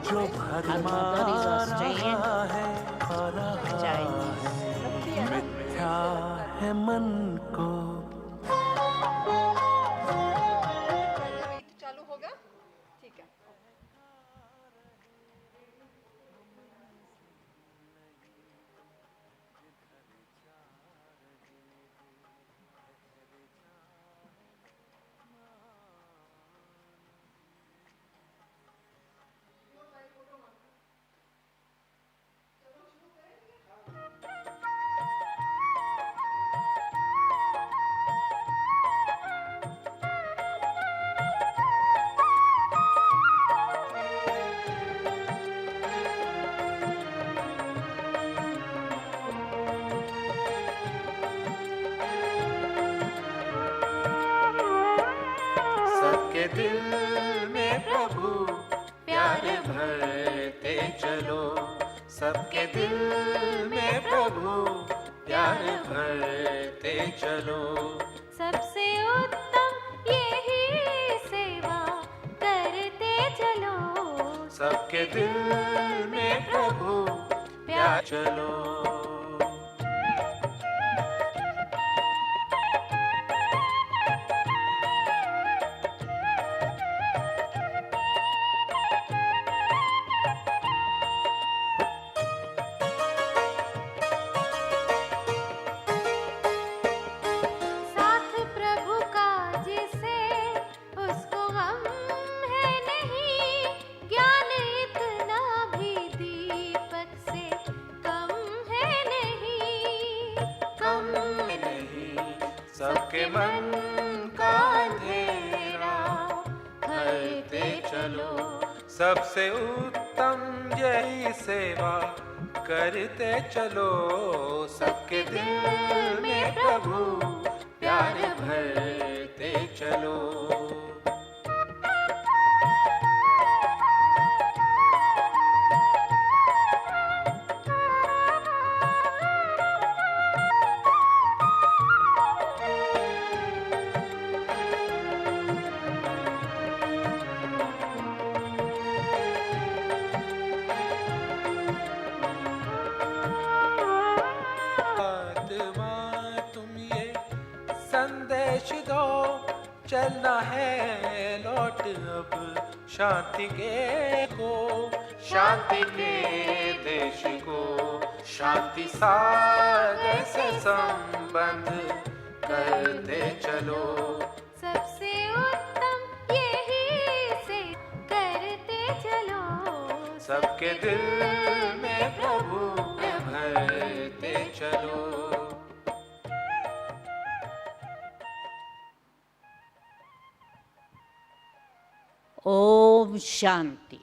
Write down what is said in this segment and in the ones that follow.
जो भरमारा है मिथ्या है मन को। चालू होगा, ठीक है। सबके दिल में प्रभु प्यार भरते चलो, सबके दिल में प्रभु प्यार भरते चलो। सबसे उत्तम यही सेवा करते चलो, सबके दिल में प्रभु प्यार चलो। साथ प्रभु का जिसे उसको गम है नहीं, ज्ञान इतना भी दीपक से कम है नहीं, कम नहीं सबके मन का अंधेरा भरते चलो, सबसे उत्तम यही सेवा करते चलो। सबके दिल में प्रभु प्यार भरते चलो। तुम ये संदेश दो, चलना है लौट अब शांति के को, शांति के देश को, शांति सागर से संबंध करते चलो। सबसे उत्तम यही से करते चलो, सबके दिल में प्रभु भरते चलो। Om Shanti.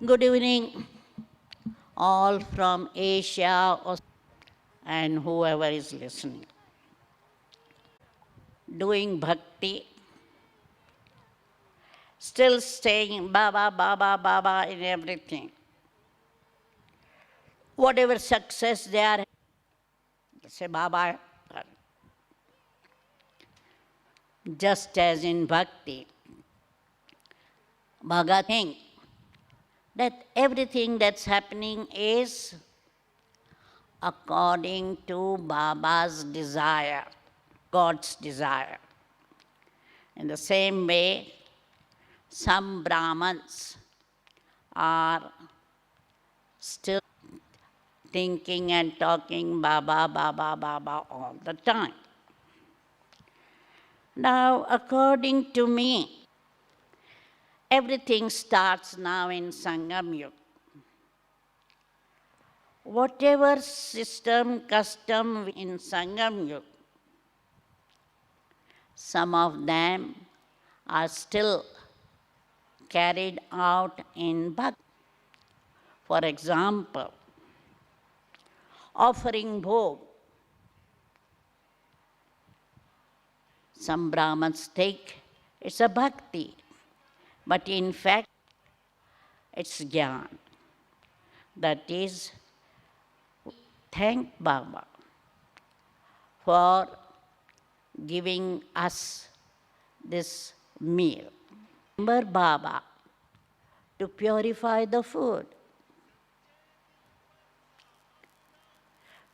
Good evening, all from Asia and whoever is listening. Doing bhakti, still saying Baba, Baba, Baba in everything. Whatever success they are, they say Baba. Just as in bhakti, Bhagat think that everything that's happening is according to Baba's desire, God's desire. In the same way, some Brahmins are still thinking and talking Baba, Baba, Baba all the time. Now, according to me, everything starts now in Sangam Yuga. Whatever system, custom in Sangam Yuga, some of them are still carried out in Bhakti. For example, offering bhog. Some Brahmins take it's a bhakti, but in fact it's Gyan. That is, thank Baba for giving us this meal. Remember Baba to purify the food.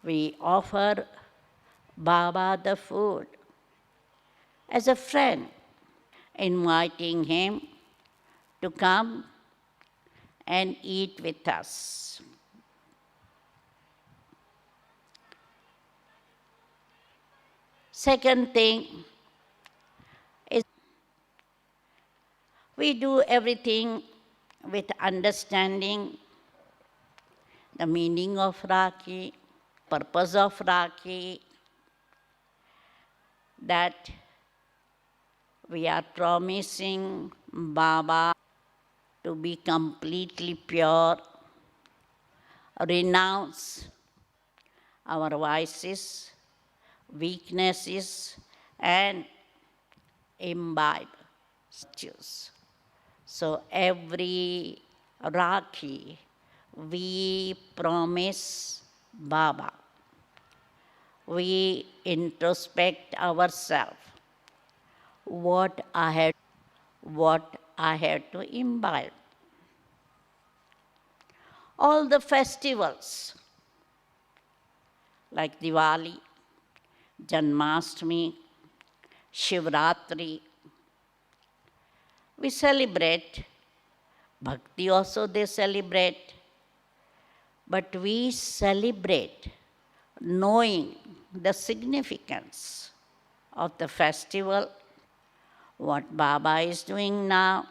We offer Baba the food as a friend, inviting him to come and eat with us. Second thing is we do everything with understanding the meaning of Rakhi, purpose of Rakhi, that we are promising Baba to be completely pure, renounce our vices, weaknesses, and imbibe virtues. So every Rakhi, we promise Baba. We introspect ourselves. What I had to imbibe. All the festivals like Diwali, Janmashtami, Shivratri, we celebrate. Bhakti also they celebrate. But we celebrate knowing the significance of the festival, what Baba is doing now,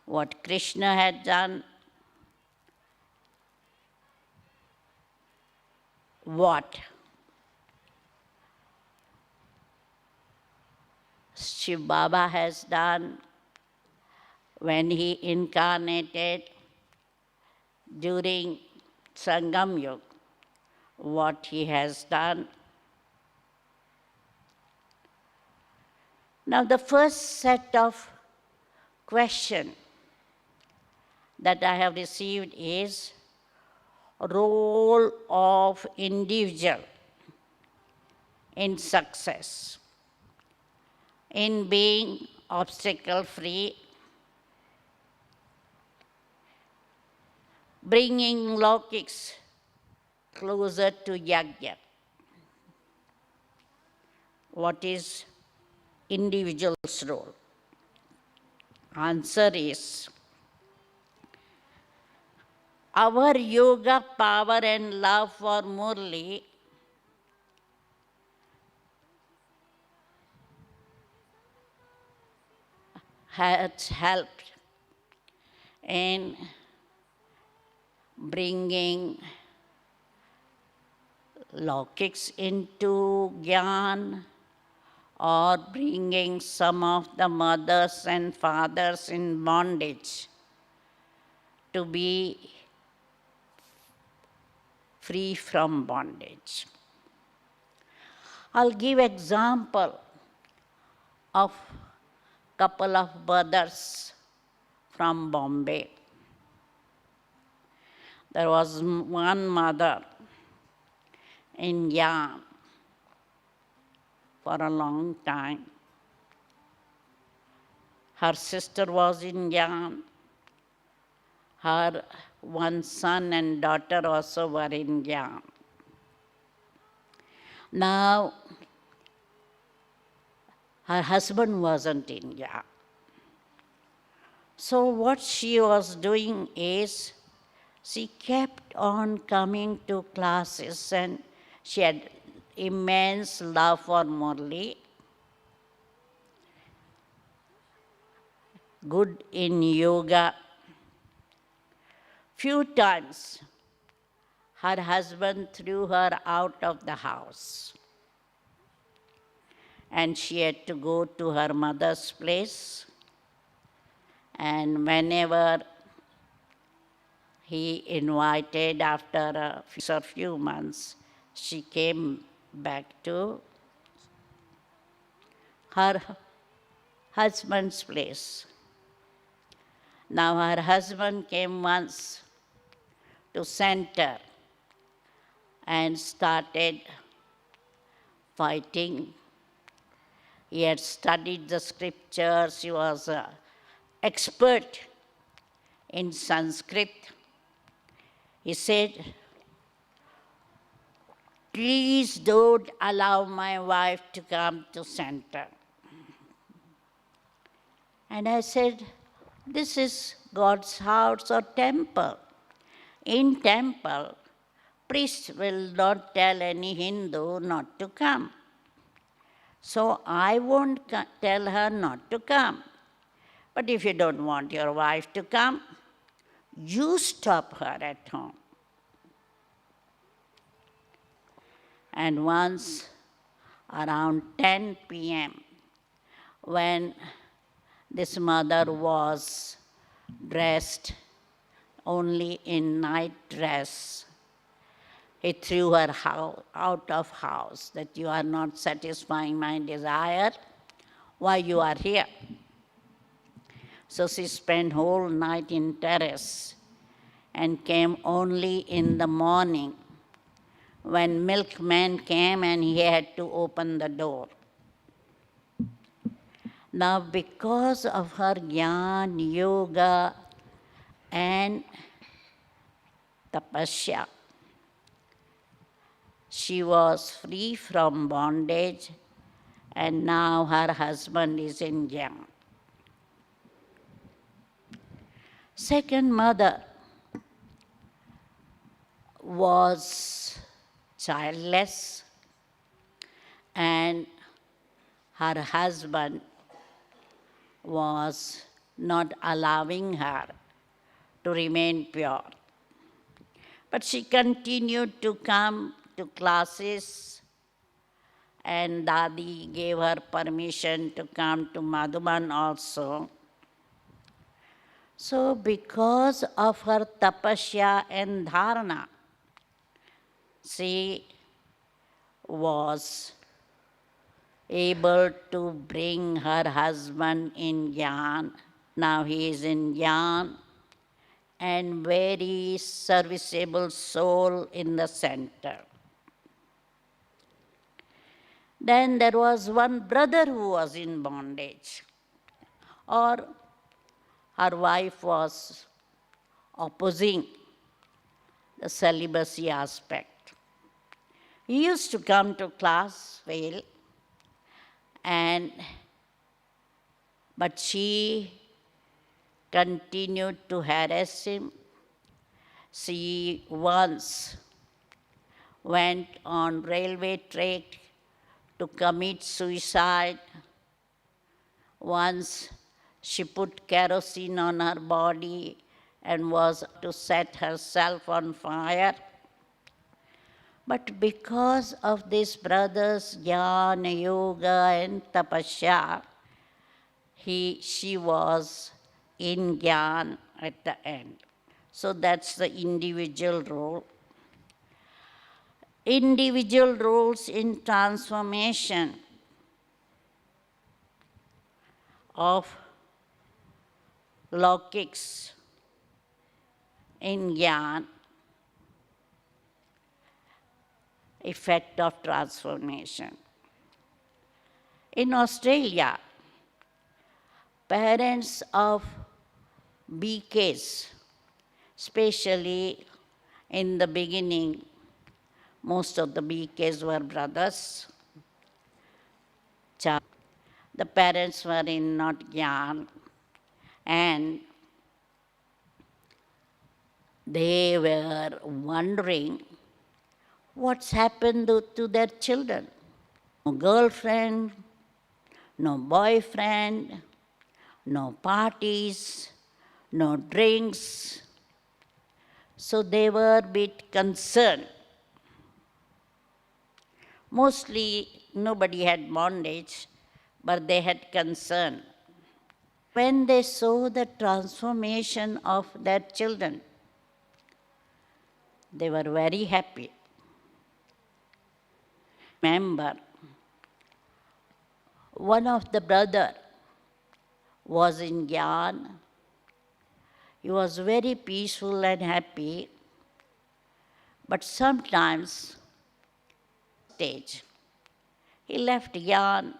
what Krishna had done, what Shiv Baba has done when he incarnated during Sangam Yuga, what he has done. Now the first set of questions that I have received is role of individual in success, in being obstacle-free, bringing Laukiks closer to Yajna. What is individual's role? Answer is, our yoga power and love for Murli has helped in bringing Laukiks into Gyan, or bringing some of the mothers and fathers in bondage to be free from bondage. I'll give example of couple of brothers from Bombay. There was one mother in Gyan for a long time. Her sister was in Gyan. Her one son and daughter also were in Gyan. Now, her husband wasn't in Gyan. So what she was doing is, she kept on coming to classes, and she had immense love for Murli, good in yoga. Few times, her husband threw her out of the house, and she had to go to her mother's place. And whenever he invited, after a few months, she came back to her husband's place. Now her husband came once to center and started fighting. He had studied the scriptures, he was an expert in Sanskrit. He said, "Please don't allow my wife to come to center." And I said, "This is God's house or temple. In temple, priest will not tell any Hindu not to come. So I won't tell her not to come. But if you don't want your wife to come, you stop her at home." And once around 10 p.m., when this mother was dressed only in night dress, he threw her out of house, that you are not satisfying my desire, why you are here? So she spent whole night in terrace and came only in the morning when milkman came and he had to open the door. Now because of her Gyan, yoga and tapasya, she was free from bondage, and now her husband is in Gyan. Second mother was childless, and her husband was not allowing her to remain pure. But she continued to come to classes, and Dadi gave her permission to come to Madhuban also. So because of her tapasya and dharana, she was able to bring her husband in Gyan. Now he is in Gyan and very serviceable soul in the center. Then there was one brother who was in bondage, or her wife was opposing the celibacy aspect. He used to come to class, well, but she continued to harass him. She once went on railway track to commit suicide. Once she put kerosene on her body and was to set herself on fire. But because of this brother's Jnana, Yoga and Tapasya, she was in Gyan at the end. So that's the individual role. Individual roles in transformation of Laukiks in Gyan, effect of transformation. In Australia, parents of BKs, especially in the beginning, most of the BKs were brothers. The parents were in not Gyan, and they were wondering what's happened to their children. No girlfriend, no boyfriend, no parties, no drinks. So they were a bit concerned. Mostly nobody had bondage, but they had concern. When they saw the transformation of their children, they were very happy. Remember, one of the brother was in Gyan. He was very peaceful and happy, but sometimes stage. He left Gyan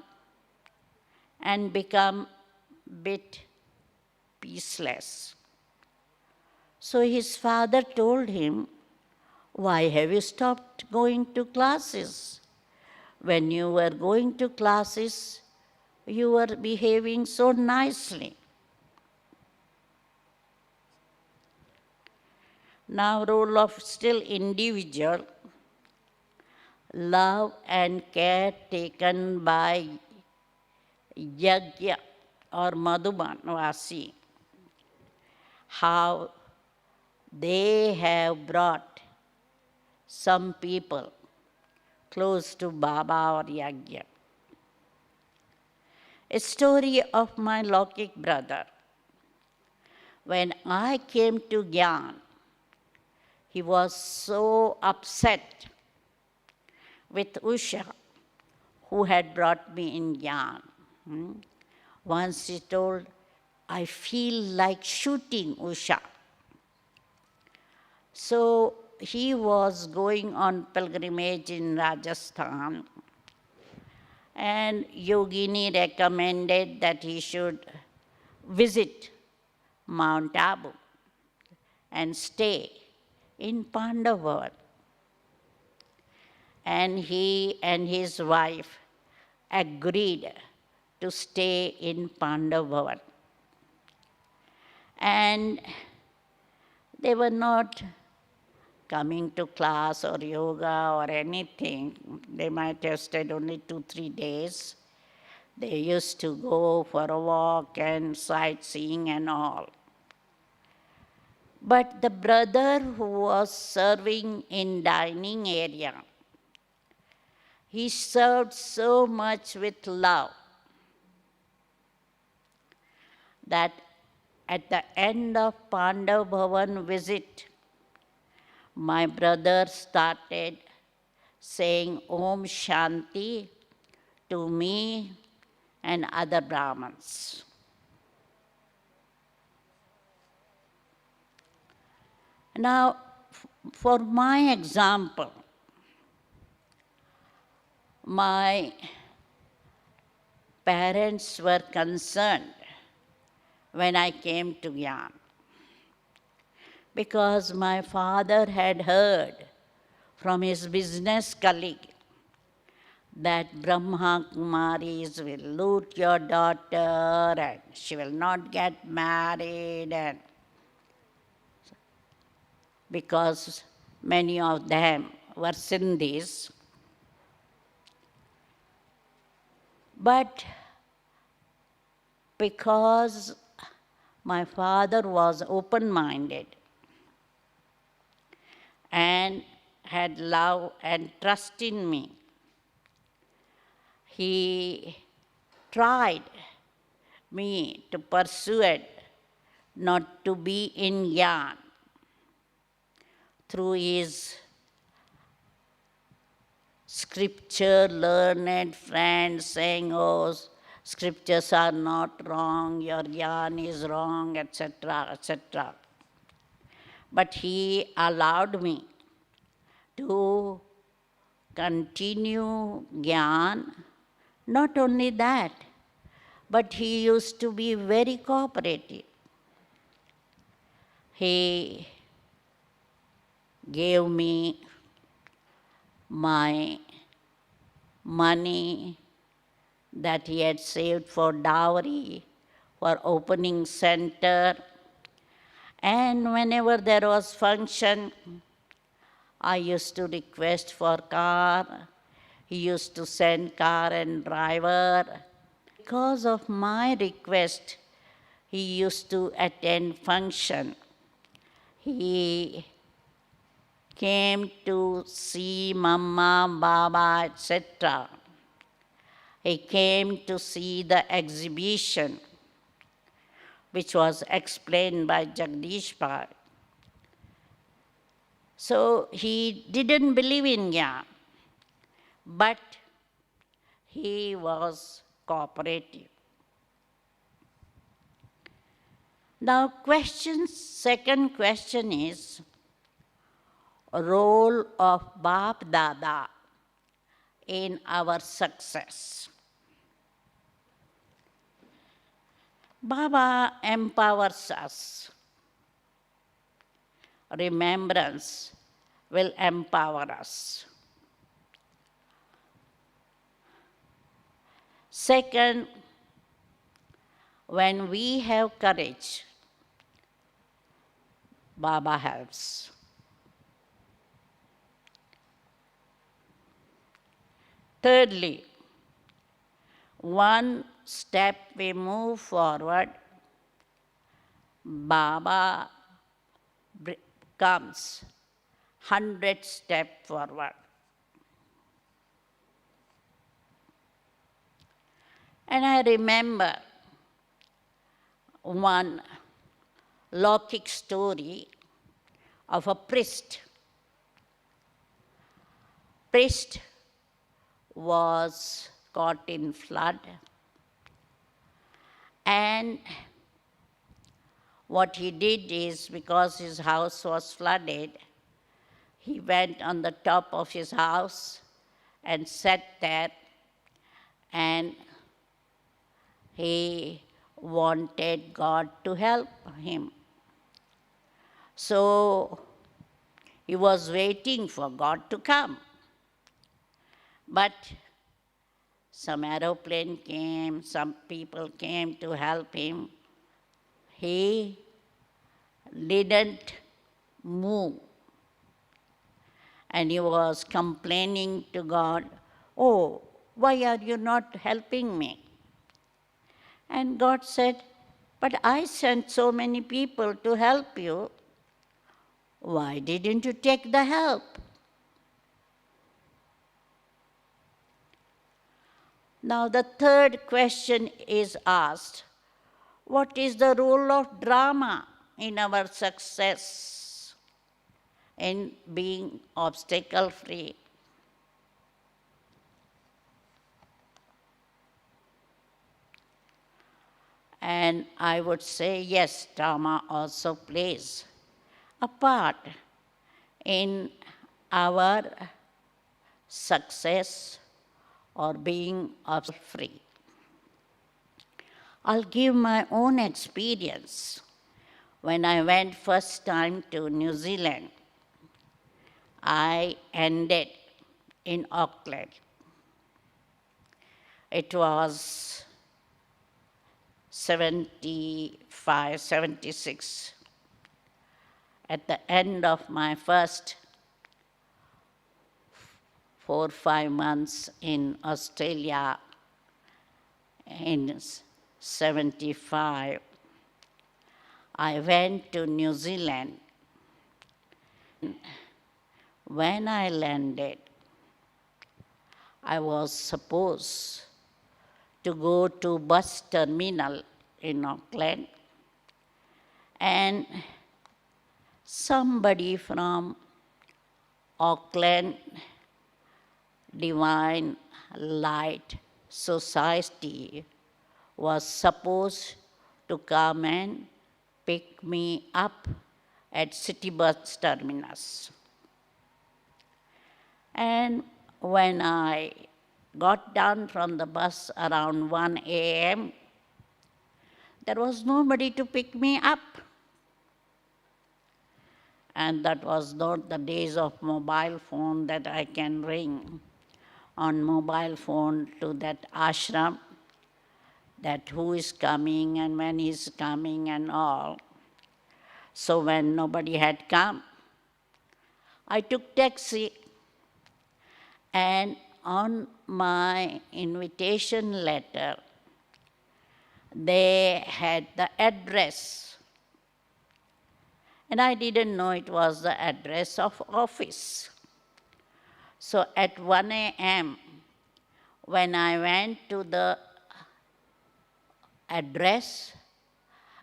and become bit peaceless. So his father told him, "Why have you stopped going to classes? When you were going to classes, you were behaving so nicely." Now, role of still individual, love and care taken by Yagya or Madhubanvasi, how they have brought some people close to Baba or Yagya. A story of my Lokik brother. When I came to Gyan, he was so upset with Usha, who had brought me in Gyan. Once he told, "I feel like shooting Usha." So he was going on pilgrimage in Rajasthan, and Yogini recommended that he should visit Mount Abu and stay in Pandavavar. And he and his wife agreed to stay in Pandavavar. And they were not coming to class or yoga or anything. They might have stayed only 2-3 days. They used to go for a walk and sightseeing and all. But the brother who was serving in dining area, he served so much with love that at the end of Pandav Bhavan visit, my brother started saying Om Shanti to me and other Brahmins. Now, for my example, my parents were concerned when I came to Gyan, because my father had heard from his business colleague that Brahma Kumaris will loot your daughter and she will not get married, and because many of them were Sindhis. But because my father was open-minded and had love and trust in me, he tried me to persuade not to be in Gyan through his scripture learned friends saying, "Oh, scriptures are not wrong, your Gyan is wrong," etc., etc. But he allowed me to continue Gyan. Not only that, but he used to be very cooperative. He gave me my money that he had saved for dowry, for opening center. And whenever there was function, I used to request for car. He used to send car and driver. Because of my request, he used to attend function. He came to see Mama, Baba, etc. He came to see the exhibition, which was explained by Jagdish Pai. So he didn't believe in Gyan, but he was cooperative. Now, second question is role of Bap Dada in our success. Baba empowers us. remembrance will empower us. Second, when we have courage, Baba helps. Thirdly, one step we move forward, Baba comes 100 steps forward. And I remember one Lokik story of a priest. Priest was caught in flood, and what he did is, because his house was flooded, he went on the top of his house and sat there, and he wanted God to help him. So he was waiting for God to come. But some aeroplane came, some people came to help him. He didn't move. And he was complaining to God, "Oh, why are you not helping me?" And God said, "But I sent so many people to help you. Why didn't you take the help?" Now the third question is asked, what is the role of drama in our success, in being obstacle-free? And I would say, yes, drama also plays a part in our success or being obstacle-free. I'll give my own experience. When I went first time to New Zealand, I ended in Auckland. It was 75, 76. At the end of my first 4 or 5 months in Australia in 75, I went to New Zealand. When I landed, I was supposed to go to bus terminal in Auckland, and somebody from Auckland Divine Light Society was supposed to come and pick me up at city bus terminus. And when I got down from the bus around 1 a.m., there was nobody to pick me up. And that was not the days of mobile phone that I can ring on mobile phone to that ashram, that who is coming and when he's coming and all. So when nobody had come, I took taxi, and on my invitation letter, they had the address. And I didn't know it was the address of office. So at 1 a.m., when I went to the address,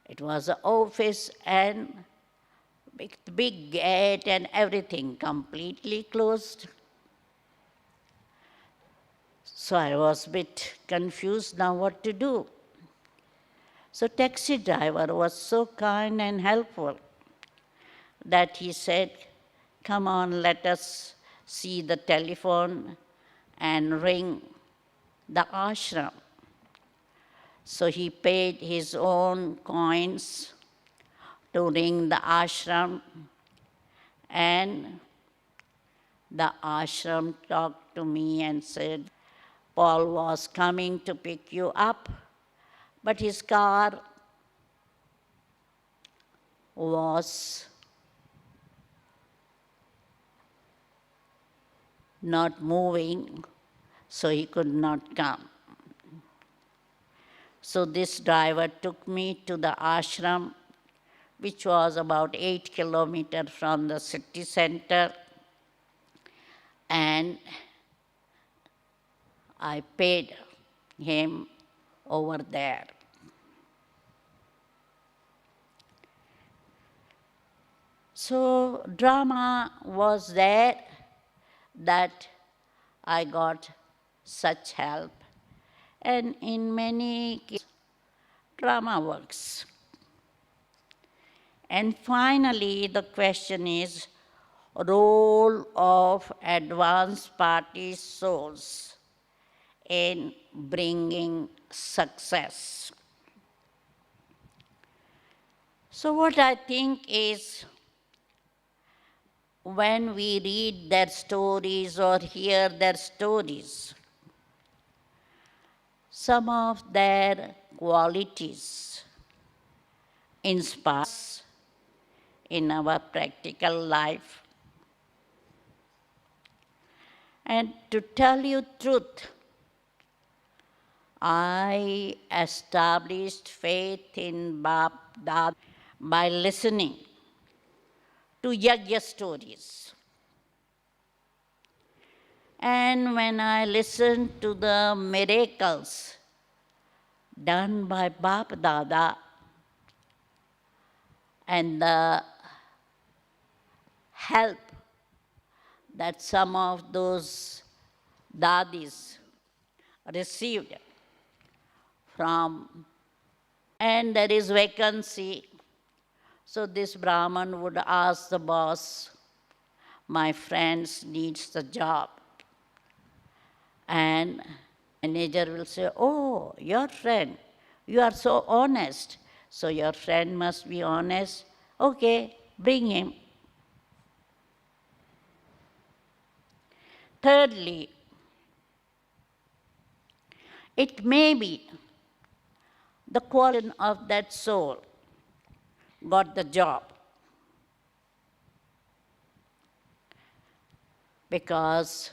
it was the office and big gate and everything completely closed. So I was a bit confused now what to do. So taxi driver was so kind and helpful that he said, "Come on, let us see the telephone and ring the ashram." So he paid his own coins to ring the ashram, And the ashram talked to me and said, Paul was coming to pick you up, but his car was not moving, so he could not come. So this driver took me to the ashram, which was about 8 kilometers from the city center, and I paid him over there. So drama was there that I got such help. And in many cases, drama works. And finally, the question is role of advanced party souls in bringing success. So what I think is, when we read their stories or hear their stories, some of their qualities inspire us in our practical life. And to tell you truth, I established faith in Bap Dad by listening to yajna stories. And when I listened to the miracles done by Bap Dada and the help that some of those dadis received from, and there is vacancy, so this Brahman would ask the boss, my friend needs the job. And manager will say, oh, your friend, you are so honest. So your friend must be honest. Okay, bring him. Thirdly, it may be the quality of that soul got the job. Because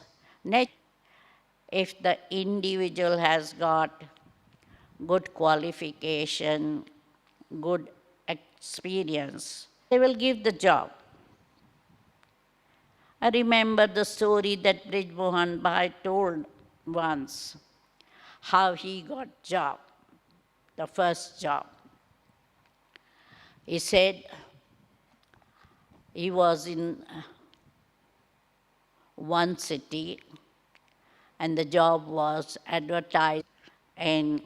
if the individual has got good qualification, good experience, they will give the job. I remember the story that Brij Mohan Bhai told once, how he got job, the first job. He said he was in one city and the job was advertised in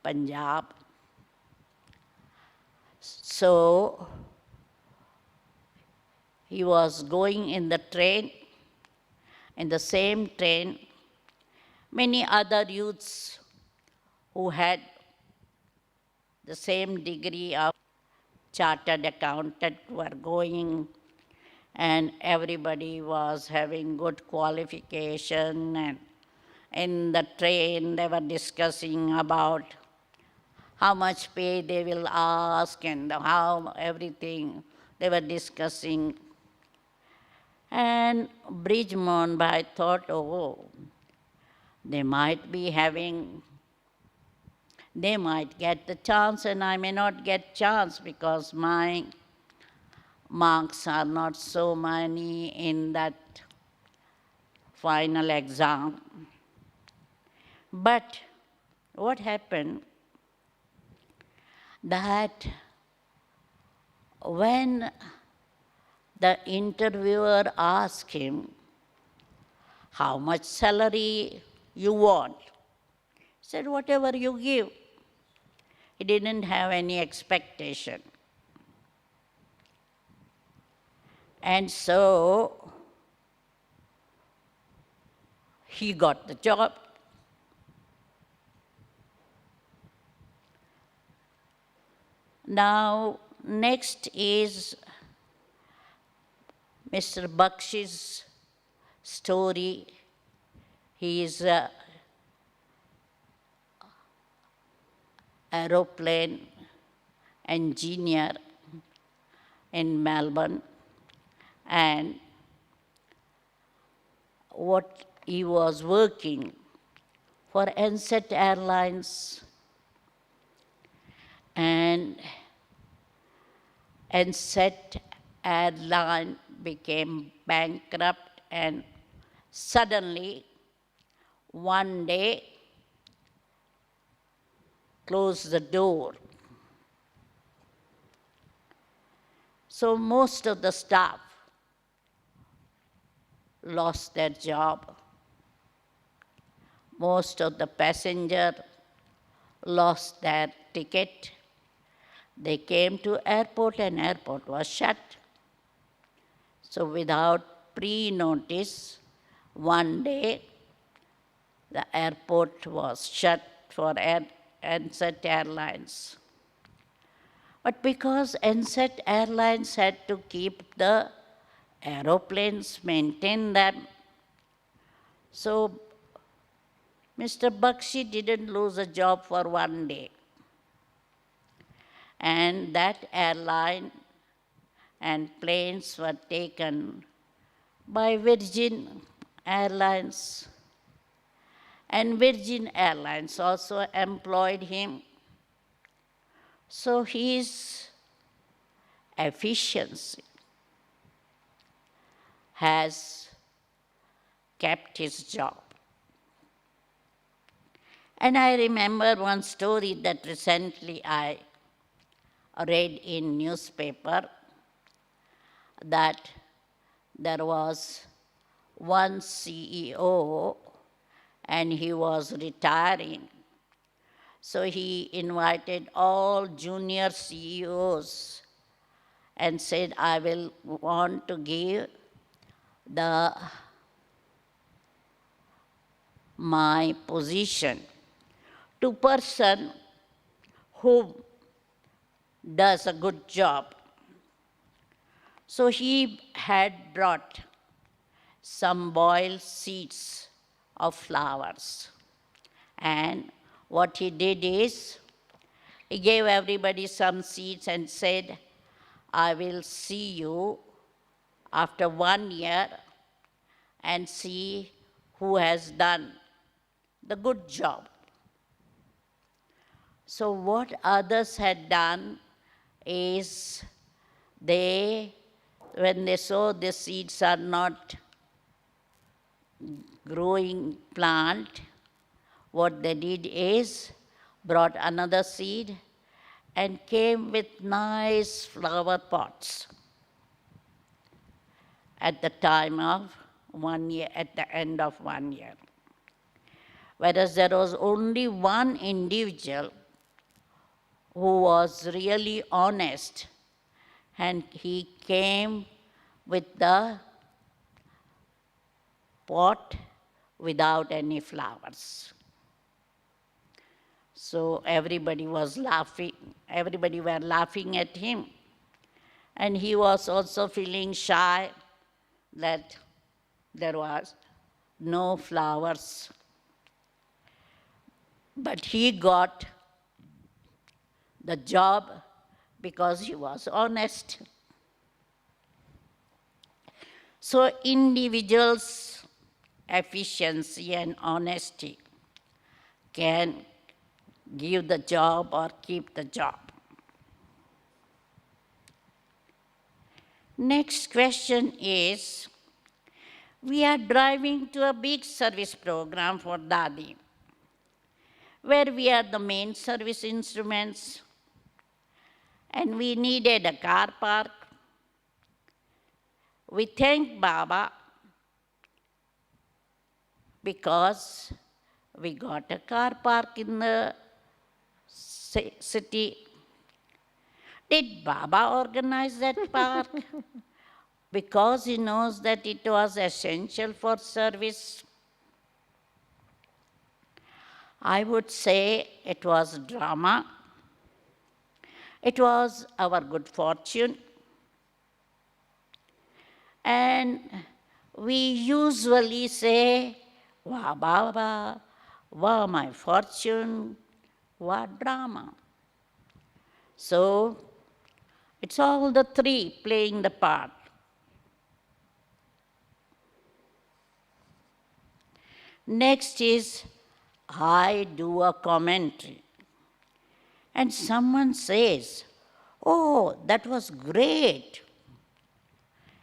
Punjab. So he was going in the train. In the same train, many other youths who had the same degree of chartered accountant were going, and everybody was having good qualification, and in the train they were discussing about how much pay they will ask and how everything they were discussing. And Brij Mohan Bhai thought, oh, they might get the chance and I may not get chance because my marks are not so many in that final exam. But what happened, that when the interviewer asked him, how much salary you want? He said, whatever you give. He didn't have any expectation. And so he got the job. Now, next is Mr. Bakshi's story. He is an aeroplane engineer in Melbourne, and what he was working for NSET Airlines, and NSET Airline became bankrupt, and suddenly one day closed the door. So most of the staff lost their job. Most of the passengers lost their ticket. They came to airport and airport was shut. So without pre-notice, one day the airport was shut for NSET Airlines. But because NSET Airlines had to keep the aeroplanes, maintain them, so Mr. Bakshi didn't lose a job for one day. And that airline and planes were taken by Virgin Airlines. And Virgin Airlines also employed him. So his efficiency has kept his job. And I remember one story that recently I read in newspaper, that there was one CEO and he was retiring. So he invited all junior CEOs and said, I will want to give my position to person who does a good job. So he had brought some boiled seeds of flowers. And what he did is, he gave everybody some seeds and said, I will see you after 1 year and see who has done the good job. So what others had done is, when they saw the seeds are not growing plant, what they did is brought another seed and came with nice flower pots at the time of 1 year, at the end of 1 year. Whereas there was only one individual who was really honest, and he came with the pot without any flowers. So everybody was laughing, everybody were laughing at him. And he was also feeling shy that there was no flowers. But he got the job because he was honest. So individuals' efficiency and honesty can give the job or keep the job. Next question is, we are driving to a big service program for Didi, where we are the main service instruments, and we needed a car park. We thank Baba because we got a car park in the city. Did Baba organize that park? Because he knows that it was essential for service? I would say it was drama. It was our good fortune. And we usually say, "Wah, Baba, wah, my fortune, wah, drama." So, it's all the three playing the part. Next is, I do a commentary. And someone says, "Oh, that was great."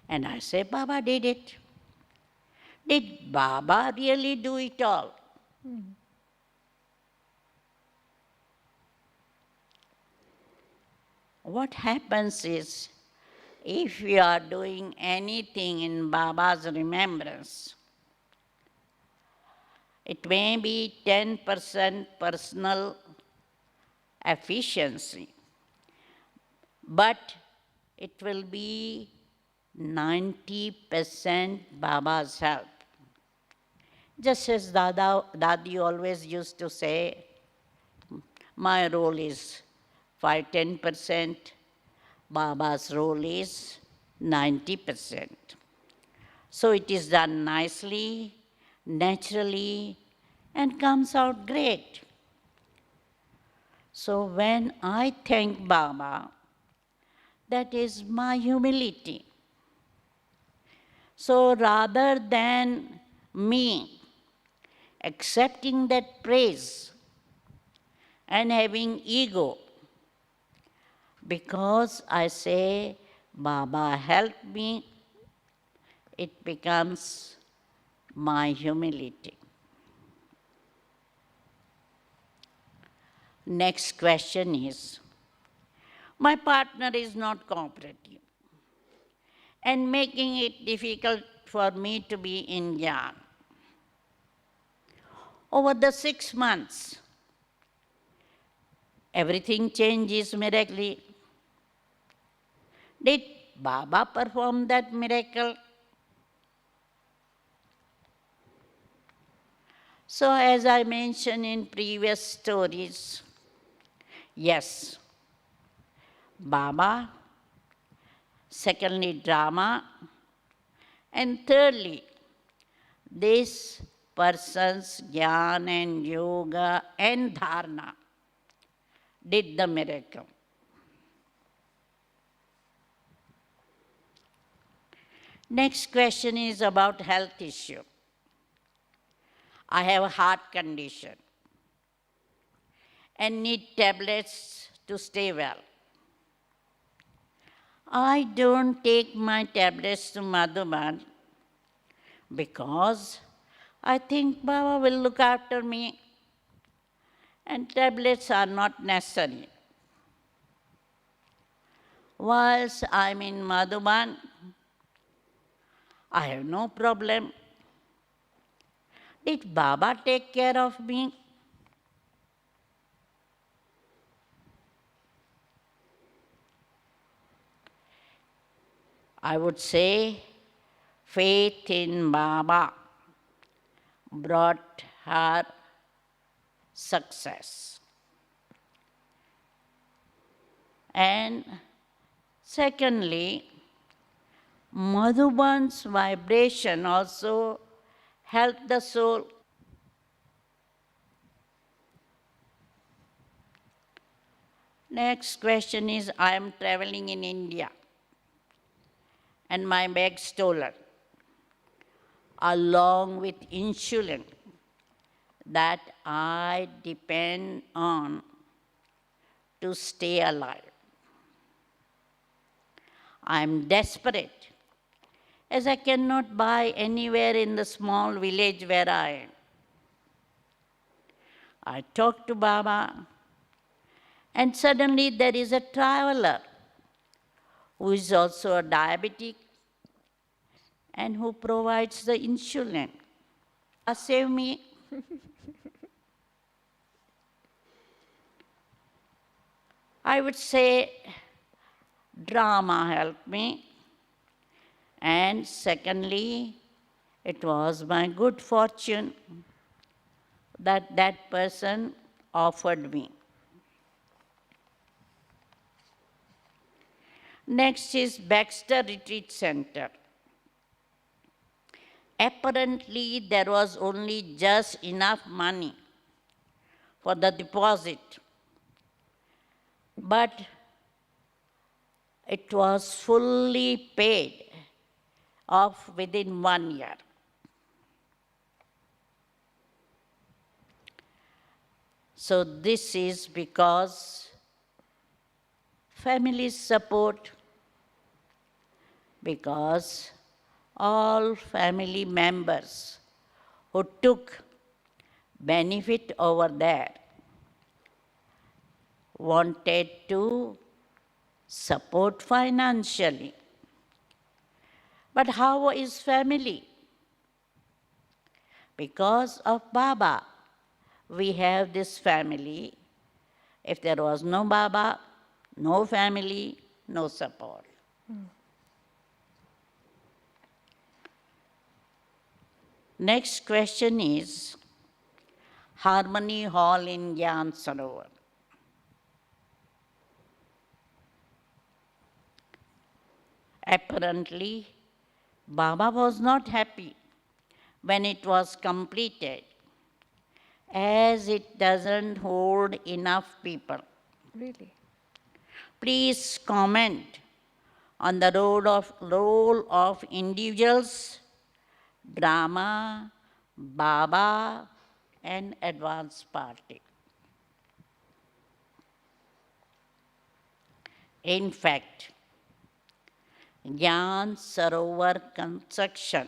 And I say, "Baba did it." Did Baba really do it all? What happens is, if we are doing anything in Baba's remembrance, it may be 10% personal efficiency, but it will be 90% Baba's help. Just as Dadi always used to say, my role is 5-10%, Baba's role is 90%. So it is done nicely, naturally, and comes out great. So when I thank Baba, that is my humility. So rather than me accepting that praise and having ego, because I say, Baba help me, it becomes my humility. Next question is, my partner is not cooperative and making it difficult for me to be in Gyan. Over the 6 months, everything changes miraculously. Did Baba perform that miracle? So as I mentioned in previous stories, yes, Baba, secondly drama, and thirdly, this person's Gyan and Yoga and Dharana did the miracle. Next question is about health issue. I have a heart condition and need tablets to stay well. I don't take my tablets to Madhuban because I think Baba will look after me and tablets are not necessary. Whilst I'm in Madhuban, I have no problem. Did Baba take care of me? I would say faith in Baba brought her success. And secondly, Madhuban's vibration also helped the soul. Next question is, I am traveling in India and my bag stolen, along with insulin that I depend on to stay alive. I am desperate as I cannot buy anywhere in the small village where I am. I talk to Baba, and suddenly there is a traveler who is also a diabetic and who provides the insulin. Save me. I would say drama helped me. And secondly, it was my good fortune that that person offered me. Next is Baxter Retreat Center. Apparently, there was only just enough money for the deposit, but it was fully paid off within 1 year. So this is because family support, because all family members who took benefit over there wanted to support financially. But how is family? Because of Baba, we have this family. If there was no Baba, no family, no support. Next question is Harmony Hall in Gyan Sarovar. Apparently, Baba was not happy when it was completed, as it doesn't hold enough people. Really? Please comment on the role of individuals, drama, Baba, and advance party. In fact, Gyan Sarovar construction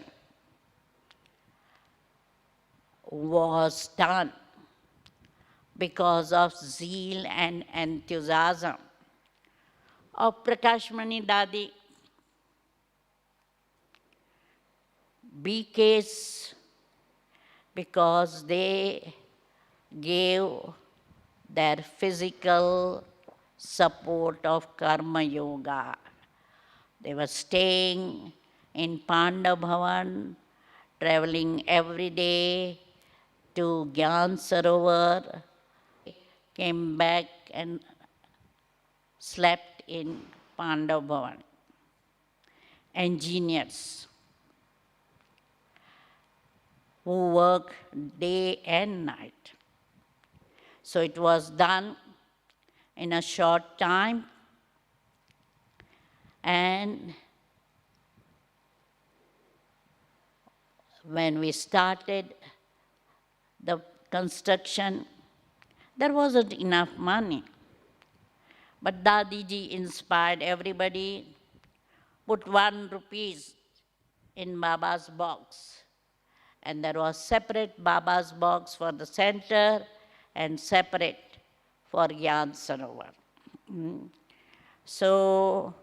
was done because of zeal and enthusiasm of Prakashmani Dadi, BKs, because they gave their physical support of Karma Yoga. They were staying in Pandav Bhavan, traveling every day to Gyan Sarovar, came back and slept in Pandav Bhavan. Engineers who work day and night. So it was done in a short time, and when we started the construction, there wasn't enough money. But Dadiji inspired everybody, put 1 rupees in Baba's box. And there was separate Baba's box for the center and separate for Gyan Sarovar. So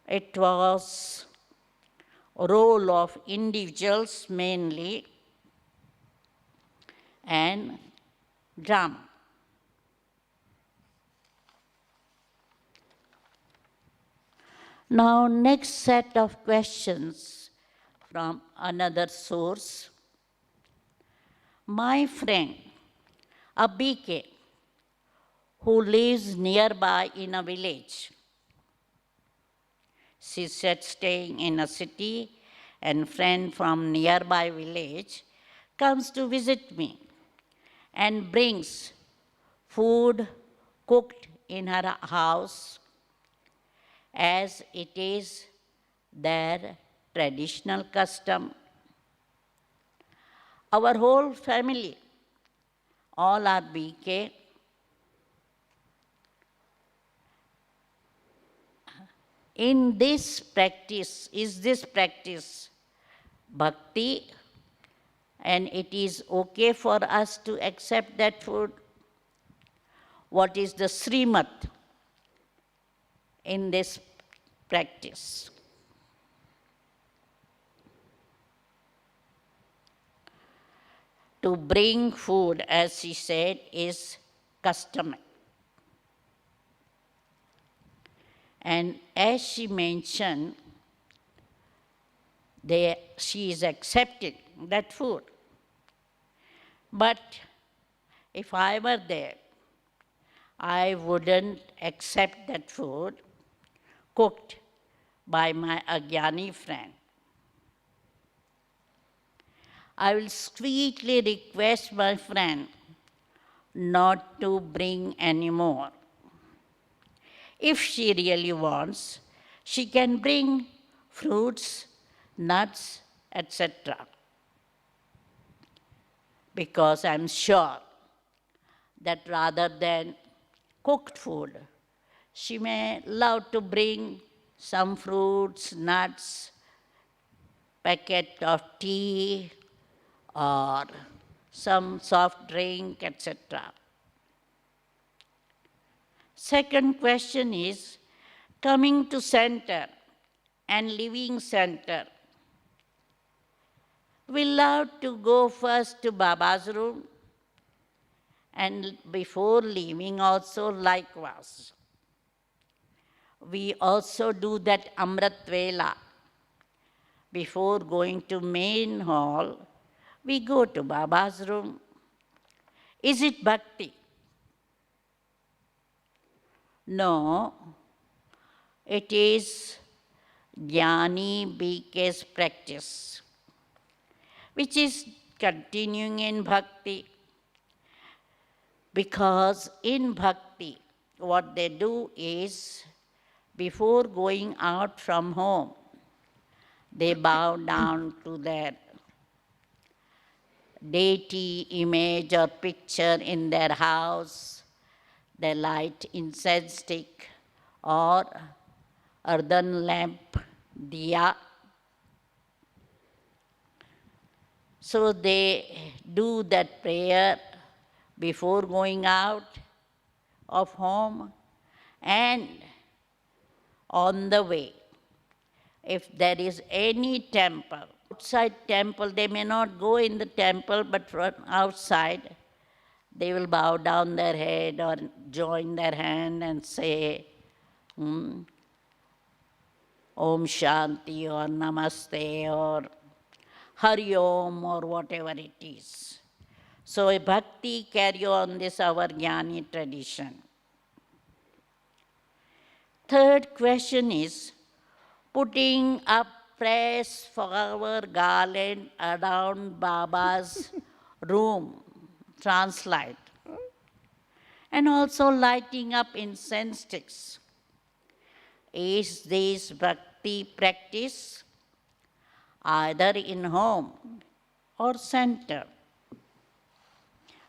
it was a role of individuals mainly and drama. Now, next set of questions from another source. My friend, a BK, who lives nearby in a village. She said staying in a city, and friend from nearby village comes to visit me and brings food cooked in her house as it is their traditional custom. Our whole family, all are BK. Is this practice Bhakti, and it is okay for us to accept that food? What is the Srimat in this practice? To bring food, as she said, is customary. And as she mentioned, she is accepting that food. But if I were there, I wouldn't accept that food cooked by my Agyani friend. I will sweetly request my friend not to bring any more. If she really wants, she can bring fruits, nuts, etc. Because I'm sure that rather than cooked food, she may love to bring some fruits, nuts, packet of tea, or some soft drink, etc. Second question is coming to center and leaving center. We love to go first to Baba's room and before leaving also likewise. We also do that Amrit Vela. Before going to main hall, we go to Baba's room. Is it bhakti? No, it is Jnani BK's practice, which is continuing in bhakti. Because in bhakti, what they do is, before going out from home, they bow down to their deity image or picture in their house. They light incense stick or earthen lamp, diya. So they do that prayer before going out of home and on the way. If there is any temple, outside temple, they may not go in the temple, but from outside, they will bow down their head or join their hand and say, Om Shanti or Namaste or Hari Om or whatever it is. So a bhakti carry on this our Jnani tradition. Third question is putting up fresh flower garland around Baba's room, translate, and also lighting up incense sticks. Is this bhakti practice either in home or center?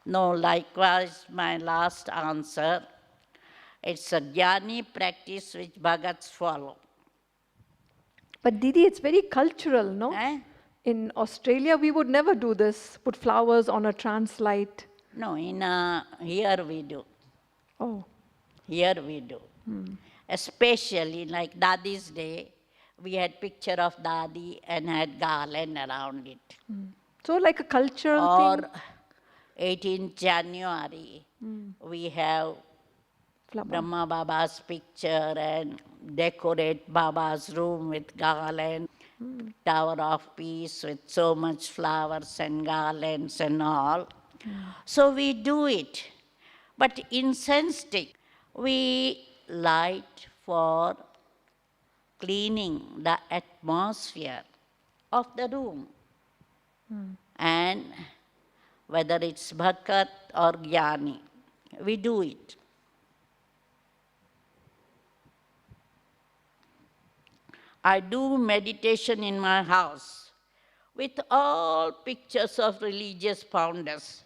No, likewise, my last answer, it's a Jnani practice which Bhagats follow. But Didi, it's very cultural, no? Eh? In Australia, we would never do this, put flowers on a trance light. No, here we do. Oh. Here we do. Especially like Dadi's day, we had picture of Dadi and had garland around it. So like a cultural Or thing? 18th January, we have Flower. Brahma Baba's picture and decorate Baba's room with garland, Tower of Peace with so much flowers and garlands and all. So we do it. But incense stick, we light for cleaning the atmosphere of the room. And whether it's Bhakat or Jnani, we do it. I do meditation in my house with all pictures of religious founders.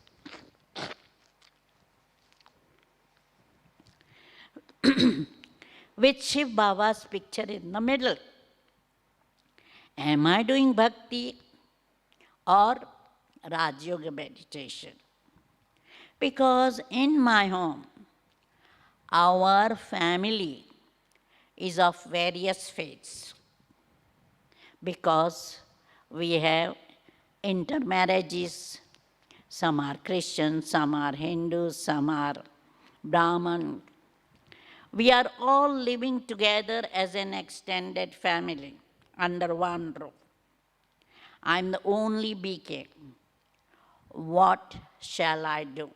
With Shiv Baba's picture in the middle. Am I doing bhakti or Raj Yoga meditation? Because in my home, our family is of various faiths. Because we have intermarriages, some are Christians, some are Hindus, some are Brahmin. We are all living together as an extended family under one roof. I'm the only BK. What shall I do?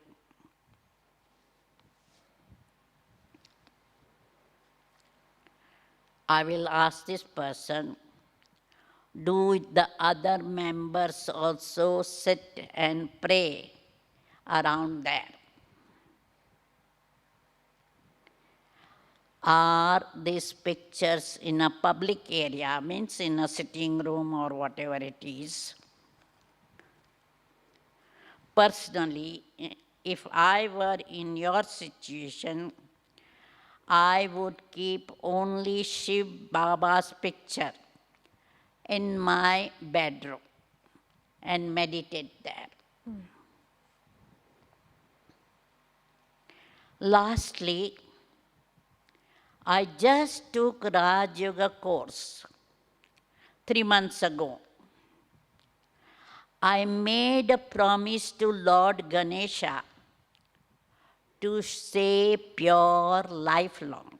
I will ask this person, do the other members also sit and pray around there? Are these pictures in a public area, means in a sitting room or whatever it is? Personally, if I were in your situation, I would keep only Shiv Baba's picture in my bedroom and meditate there. Lastly, I just took Raj Yoga course 3 months ago. I made a promise to Lord Ganesha to stay pure lifelong.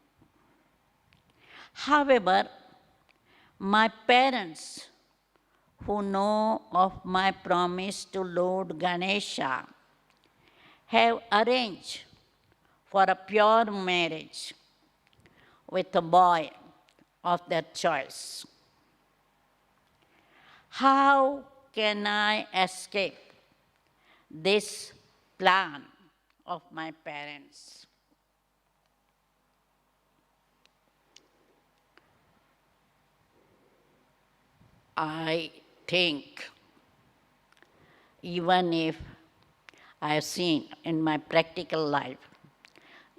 However, my parents, who know of my promise to Lord Ganesha, have arranged for a pure marriage with a boy of their choice. How can I escape this plan of my parents? I think even if I have seen in my practical life,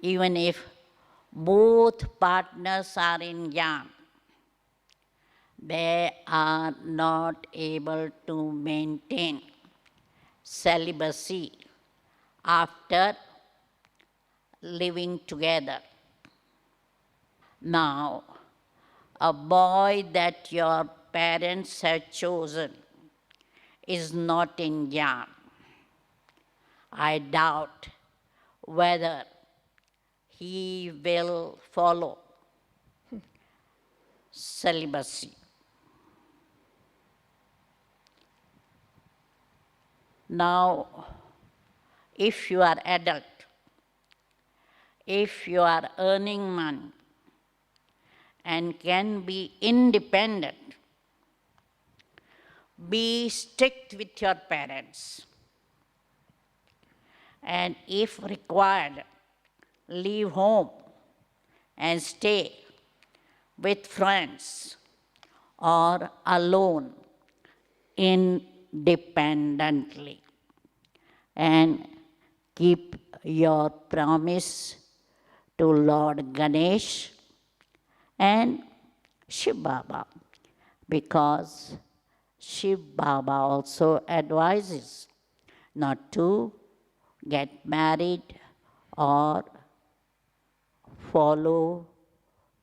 even if both partners are in Gyan, they are not able to maintain celibacy after living together. Now, a boy that your parents have chosen is not in Gyan. I doubt whether he will follow celibacy. Now, if you are adult, if you are earning money and can be independent, be strict with your parents. And if required, leave home and stay with friends or alone independently. And keep your promise to Lord Ganesh and Shiv Baba, because Shiv Baba also advises not to get married or follow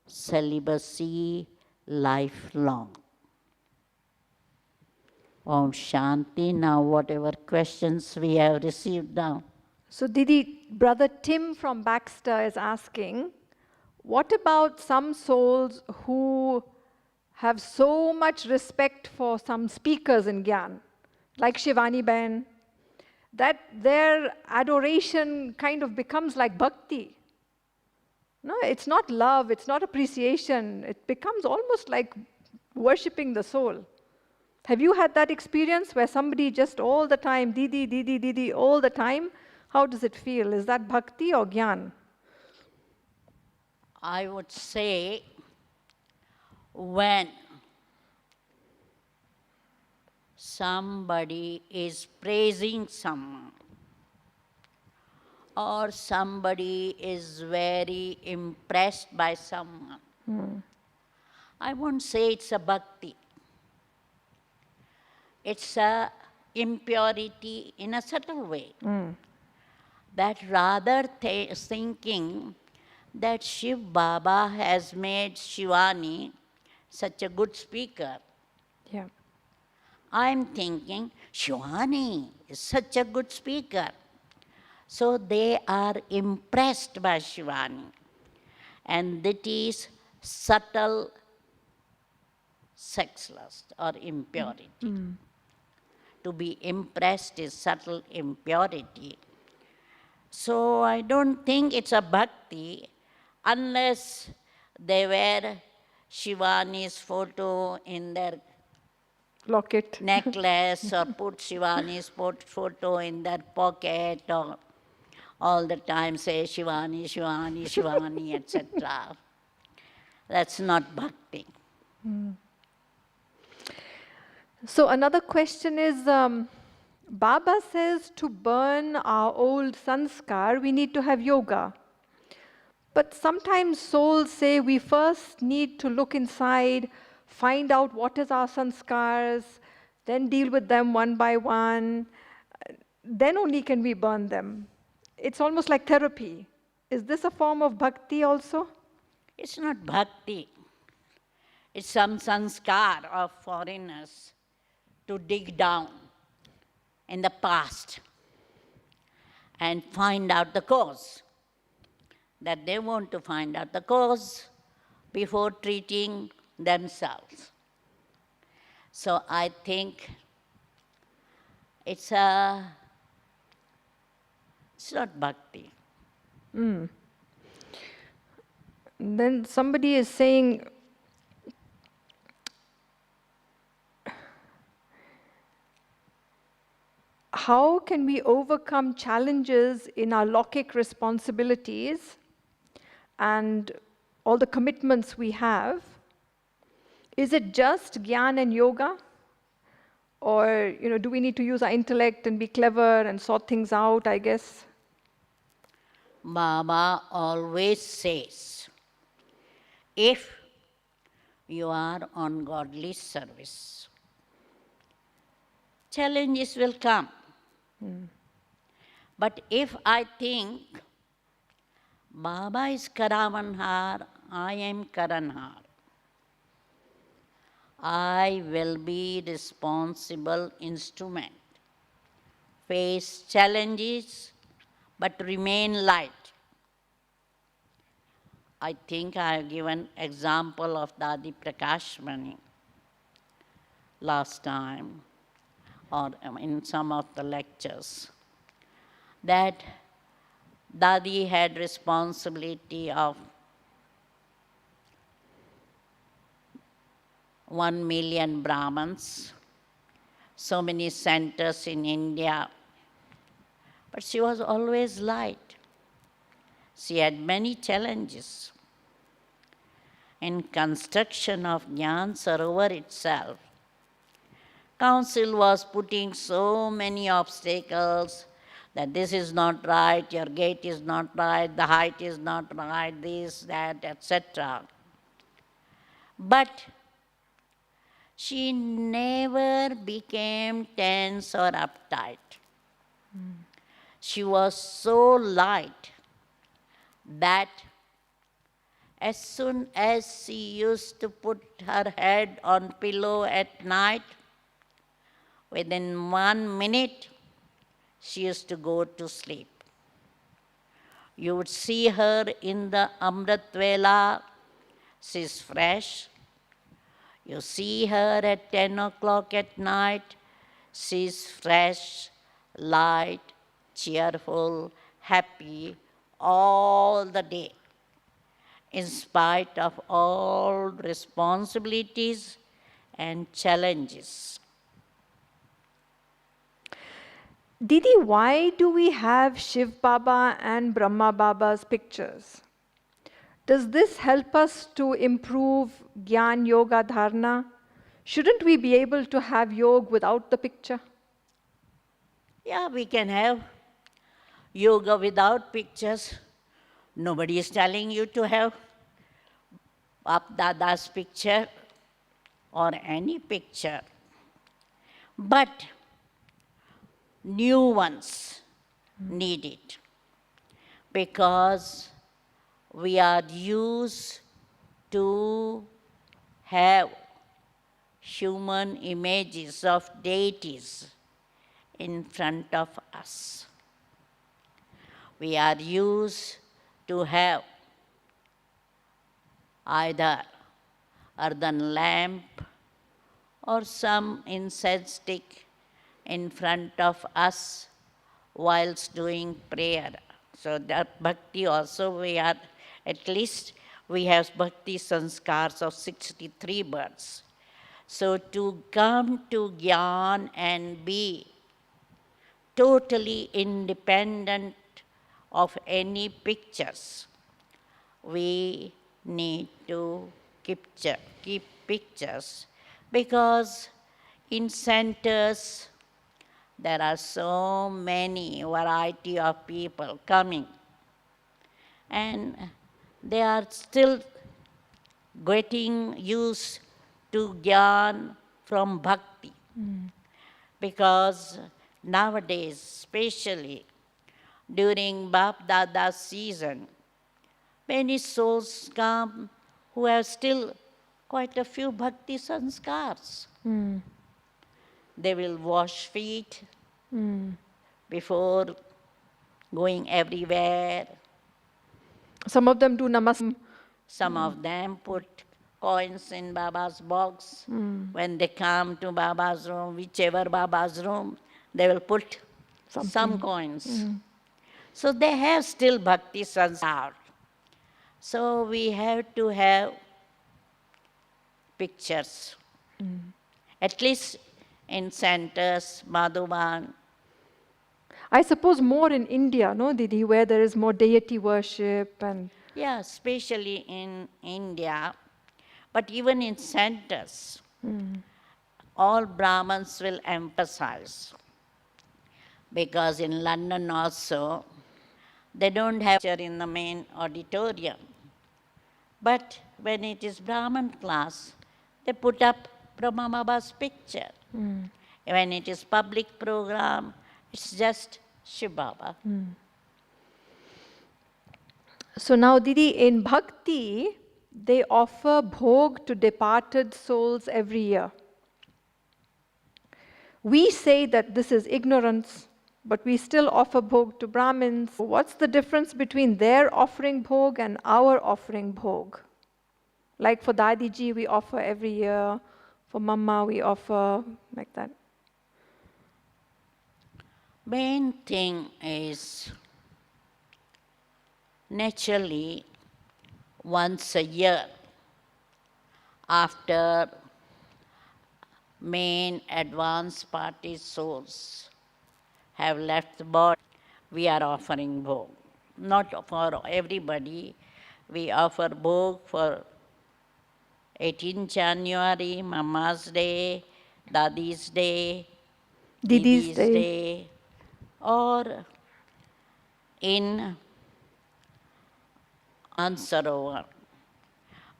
celibacy lifelong. Om Shanti. Now, whatever questions we have received now. So Didi, brother Tim from Baxter is asking, what about some souls who have so much respect for some speakers in Gyan, like Shivani Ben, that their adoration kind of becomes like bhakti? No, it's not love, it's not appreciation. It becomes almost like worshipping the soul. Have you had that experience where somebody just all the time, Didi, Didi, Didi, all the time? How does it feel? Is that bhakti or Gyan? I would say when somebody is praising someone or somebody is very impressed by someone, I won't say it's a bhakti. It's a impurity in a subtle way. That rather thinking that Shiv Baba has made Shivani such a good speaker, Yeah. I'm thinking Shivani is such a good speaker. So they are impressed by Shivani. And that is subtle sex lust or impurity. To be impressed is subtle impurity. So I don't think it's a bhakti unless they wear Shivani's photo in their locket. necklace or put Shivani's photo in their pocket or all the time say Shivani, Shivani, Shivani, etc. That's not bhakti. So another question is, Baba says to burn our old sanskar, we need to have yoga. But sometimes souls say we first need to look inside, find out what is our sanskars, then deal with them one by one, then only can we burn them. It's almost like therapy. Is this a form of bhakti also? It's not bhakti. It's some sanskar of foreigners to dig down in the past and find out the cause. That they want to find out the cause before treating themselves. So I think it's not bhakti. Then somebody is saying, how can we overcome challenges in our Lokik responsibilities and all the commitments we have? Is it just Gyan and yoga? Or do we need to use our intellect and be clever and sort things out, I guess? Baba always says, if you are on godly service, challenges will come. But if I think Baba is Karavanhar, I am Karanhar, I will be responsible instrument, face challenges, but remain light. I think I have given example of Dadi Prakashmani last time, or in some of the lectures, that Dadi had responsibility of 1 million Brahmins, so many centers in India, but she was always light. She had many challenges. In construction of Gyan Sarovar itself, council was putting so many obstacles that this is not right, your gate is not right, the height is not right, this, that, etc. But she never became tense or uptight. She was so light that as soon as she used to put her head on pillow at night, within 1 minute, she used to go to sleep. You would see her in the Amrit Vela, she's fresh. You see her at 10 o'clock at night, she's fresh, light, cheerful, happy all the day, in spite of all responsibilities and challenges. Didi, why do we have Shiv Baba and Brahma Baba's pictures? Does this help us to improve Gyan Yoga Dharana? Shouldn't we be able to have yoga without the picture? Yeah, we can have yoga without pictures. Nobody is telling you to have Bap Dada's picture or any picture. But new ones need it because we are used to have human images of deities in front of us. We are used to have either earthen lamp or some incense stick in front of us whilst doing prayer. So that bhakti also we are, at least we have bhakti sanskars of 63 births. So to come to Gyan and be totally independent of any pictures, we need to keep pictures, because in centers there are so many variety of people coming, and they are still getting used to Gyan from Bhakti. Because nowadays, especially during Bap Dada's season, many souls come who have still quite a few Bhakti sanskars. They will wash feet before going everywhere. Some of them do namaste. Some of them put coins in Baba's box. When they come to Baba's room, whichever Baba's room, they will put some coins. So they have still Bhakti sanskar. So we have to have pictures. At least in centers, Madhuban. I suppose more in India, no, Didi, where there is more deity worship and... Yeah, especially in India. But even in centers, all Brahmins will emphasize. Because in London also, they don't have picture in the main auditorium. But when it is Brahmin class, they put up Brahma Baba's picture. When it is public program, it's just Shiv Baba. So now, Didi, in Bhakti, they offer bhog to departed souls every year. We say that this is ignorance, but we still offer bhog to Brahmins. What's the difference between their offering bhog and our offering bhog? Like for Dadi Ji, we offer every year. For Mama, we offer like that. Main thing is, naturally, once a year, after main advanced party souls have left the body, we are offering bhog. Not for everybody. We offer bhog for 18 January, Mama's Day, Dadi's Day, Didi's Didi's Day. Day, or in Ansarovar,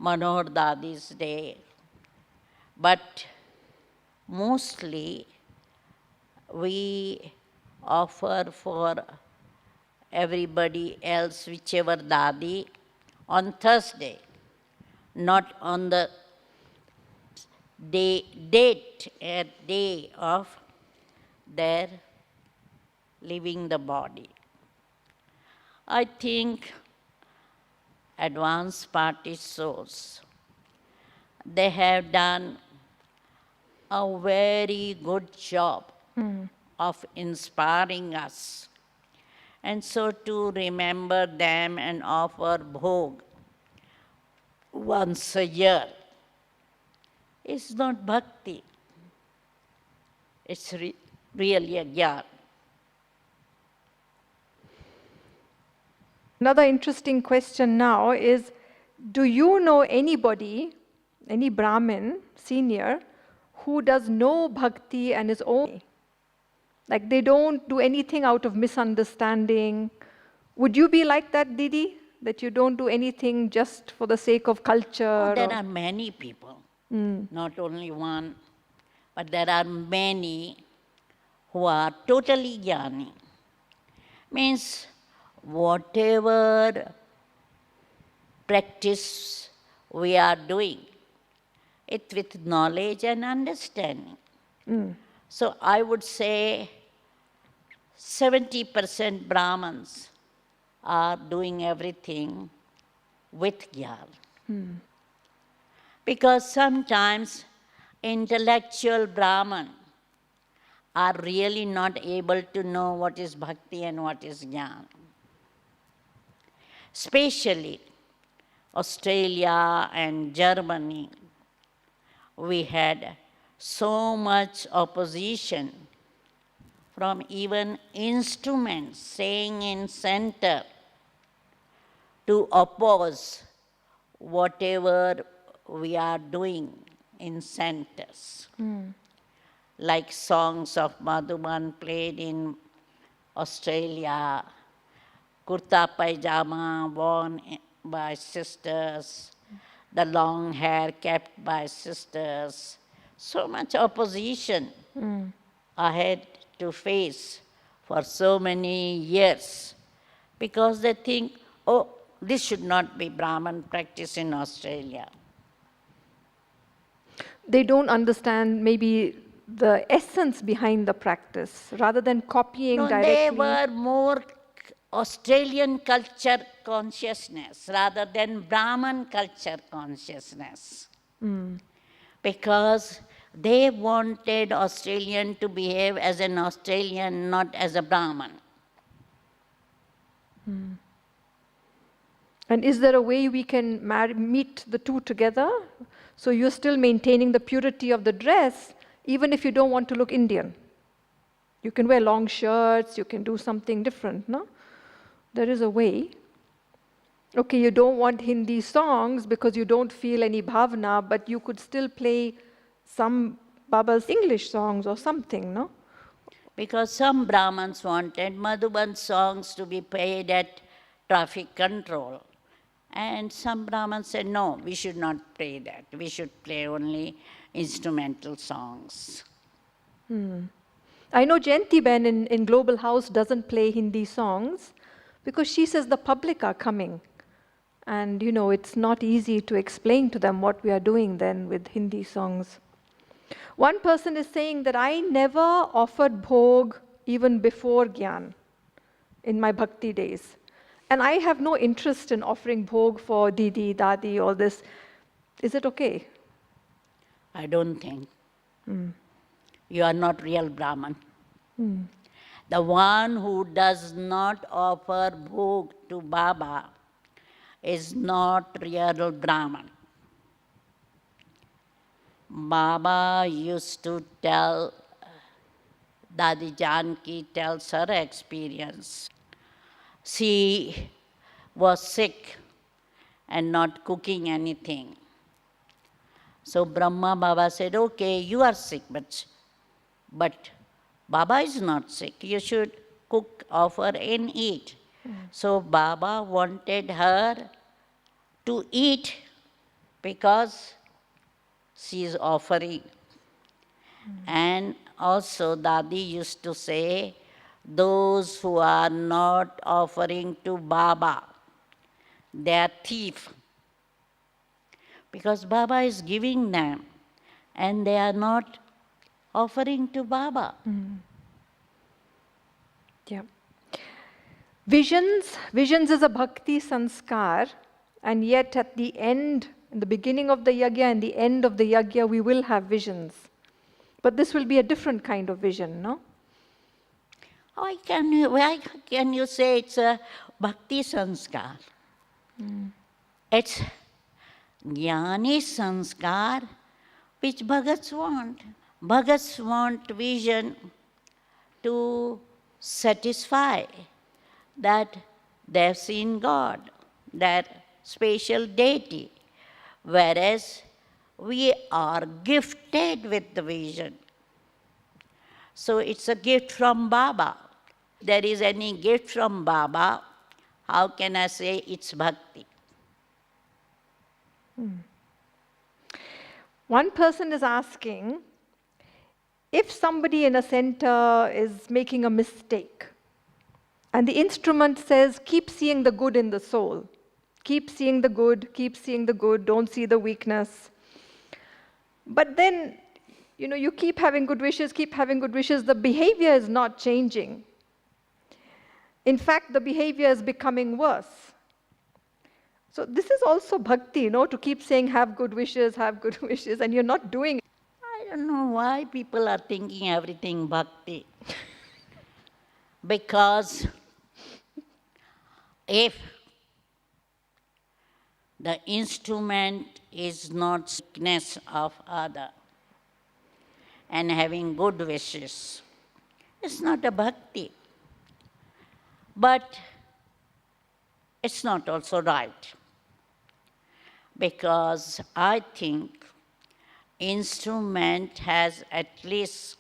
Manohar Dadi's Day. But mostly we offer for everybody else, whichever Dadi, on Thursday, not on the day of their leaving the body. I think advanced party souls, they have done a very good job of inspiring us. And so to remember them and offer bhog once a year is not bhakti. It's really a gyan. Another interesting question now is, do you know anybody, any Brahmin, senior, who does no bhakti and is only, like they don't do anything out of misunderstanding? Would you be like that, Didi? That you don't do anything just for the sake of culture? There are many people, not only one, but there are many who are totally jnani. Means whatever practice we are doing, it with knowledge and understanding. So I would say 70% Brahmins are doing everything with Gyan. Because sometimes intellectual Brahman are really not able to know what is bhakti and what is Gyan. Especially Australia and Germany, we had so much opposition from even instruments staying in center to oppose whatever we are doing in centers. Like songs of Madhuban played in Australia, kurta pajama worn by sisters, the long hair kept by sisters. So much opposition I had to face for so many years because they think, oh, this should not be Brahman practice in Australia. They don't understand maybe the essence behind the practice rather than copying No, directly. they were more Australian culture consciousness rather than Brahman culture consciousness. Because they wanted Australian to behave as an Australian, not as a Brahman. And is there a way we can meet the two together? So you're still maintaining the purity of the dress, even if you don't want to look Indian. You can wear long shirts, you can do something different, no? There is a way. Okay, you don't want Hindi songs because you don't feel any bhavna, but you could still play some Baba's English songs or something, no? Because some Brahmins wanted Madhuban songs to be played at traffic control. And some Brahmins said, no, we should not play that. We should play only instrumental songs. I know Jayanti Ben in Global House doesn't play Hindi songs because she says the public are coming. And you know, it's not easy to explain to them what we are doing then with Hindi songs. One person is saying that I never offered bhog even before Gyan in my bhakti days. And I have no interest in offering bhog for Didi, Dadi, all this. Is it okay? I don't think. You are not real Brahman. The one who does not offer bhog to Baba is not real Brahman. Baba used to tell, Dadi Janki tells her experience. She was sick and not cooking anything. So Brahma Baba said, okay, you are sick, but Baba is not sick. You should cook, offer and eat. So Baba wanted her to eat because she is offering. And also Dadi used to say, those who are not offering to Baba, they are thief. Because Baba is giving them and they are not offering to Baba. Yeah. Visions is a bhakti sanskar, and yet at the end, in the beginning of the yajna and the end of the yajna, we will have visions. But this will be a different kind of vision, no? Why can you say it's a bhakti sanskar? It's jnani sanskar which bhagats want. Bhagats want vision to satisfy that they've seen God, that special deity, whereas we are gifted with the vision. So it's a gift from Baba. If there is any gift from Baba, how can I say it's bhakti? One person is asking, if somebody in a center is making a mistake, and the instrument says, keep seeing the good in the soul, keep seeing the good, don't see the weakness. But then, you know, you keep having good wishes, the behavior is not changing. In fact, the behavior is becoming worse. So this is also bhakti, you know, to keep saying, have good wishes, and you're not doing it. I don't know why people are thinking everything bhakti. Because if the instrument is not weakness of other and having good wishes. It's not a bhakti. But it's not also right. Because I think instrument has at least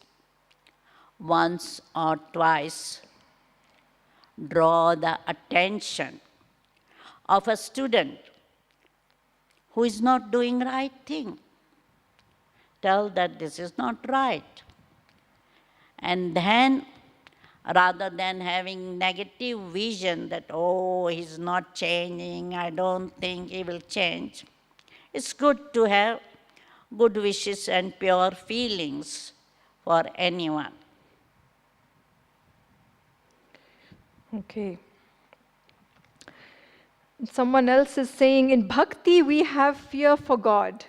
once or twice draw the attention of a student who is not doing right thing. Tell that this is not right. And then, rather than having negative vision that, oh, he's not changing, I don't think he will change, it's good to have good wishes and pure feelings for anyone. Okay. Someone else is saying, in bhakti we have fear for God.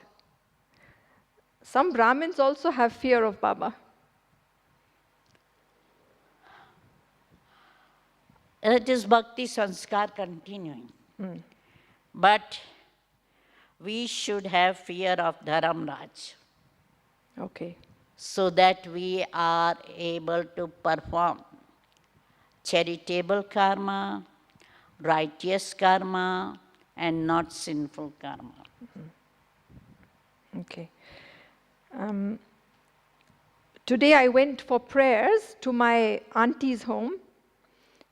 Some Brahmins also have fear of Baba. It is bhakti sanskar continuing. But we should have fear of Dharamraj Okay. so that we are able to perform charitable karma, righteous karma, and not sinful karma. Okay. Today I went for prayers to my auntie's home.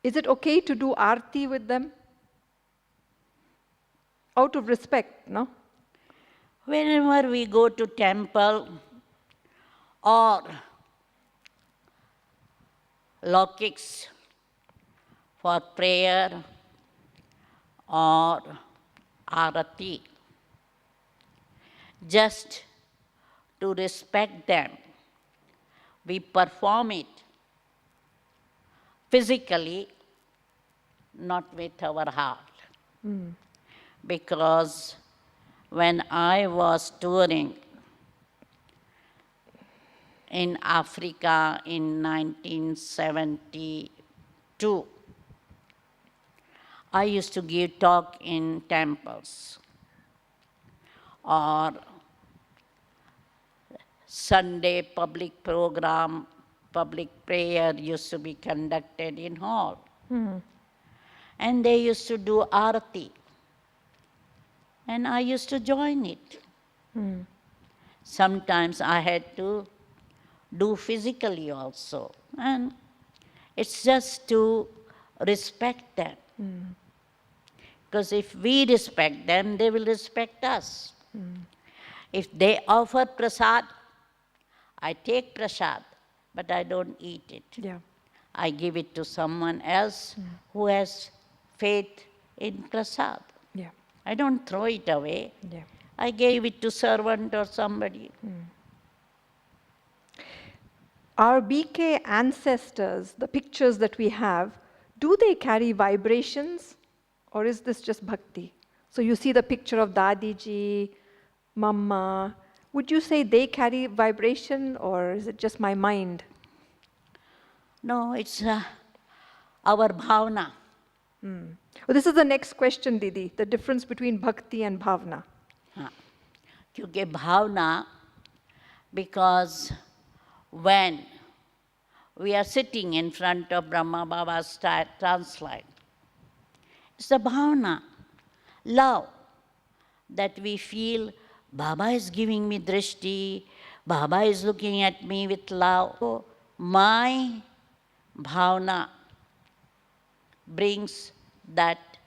Is it okay to do arti with them? Out of respect, no? Whenever we go to temple or lokics for prayer or arati, just to respect them, we perform it physically, not with our heart. Because when I was touring in Africa in 1972, I used to give talk in temples, or Sunday public program, public prayer used to be conducted in hall. And they used to do arati. And I used to join it. Sometimes I had to do physically also. And it's just to respect them. Because if we respect them, they will respect us. If they offer prasad, I take prasad, but I don't eat it. Yeah. I give it to someone else who has faith in prasad. Yeah. I don't throw it away. Yeah. I gave it to servant or somebody. Our BK ancestors, the pictures that we have, do they carry vibrations, or is this just bhakti? So you see the picture of Dadiji, Mama. Would you say they carry vibration, or is it just my mind? No, it's our bhavana. Well, this is the next question, Didi, the difference between bhakti and bhavna. Kyunki bhavana, because when we are sitting in front of Brahma Baba's translate, it's the bhavana, love, that we feel Baba is giving me drishti, Baba is looking at me with love. So my bhavana brings that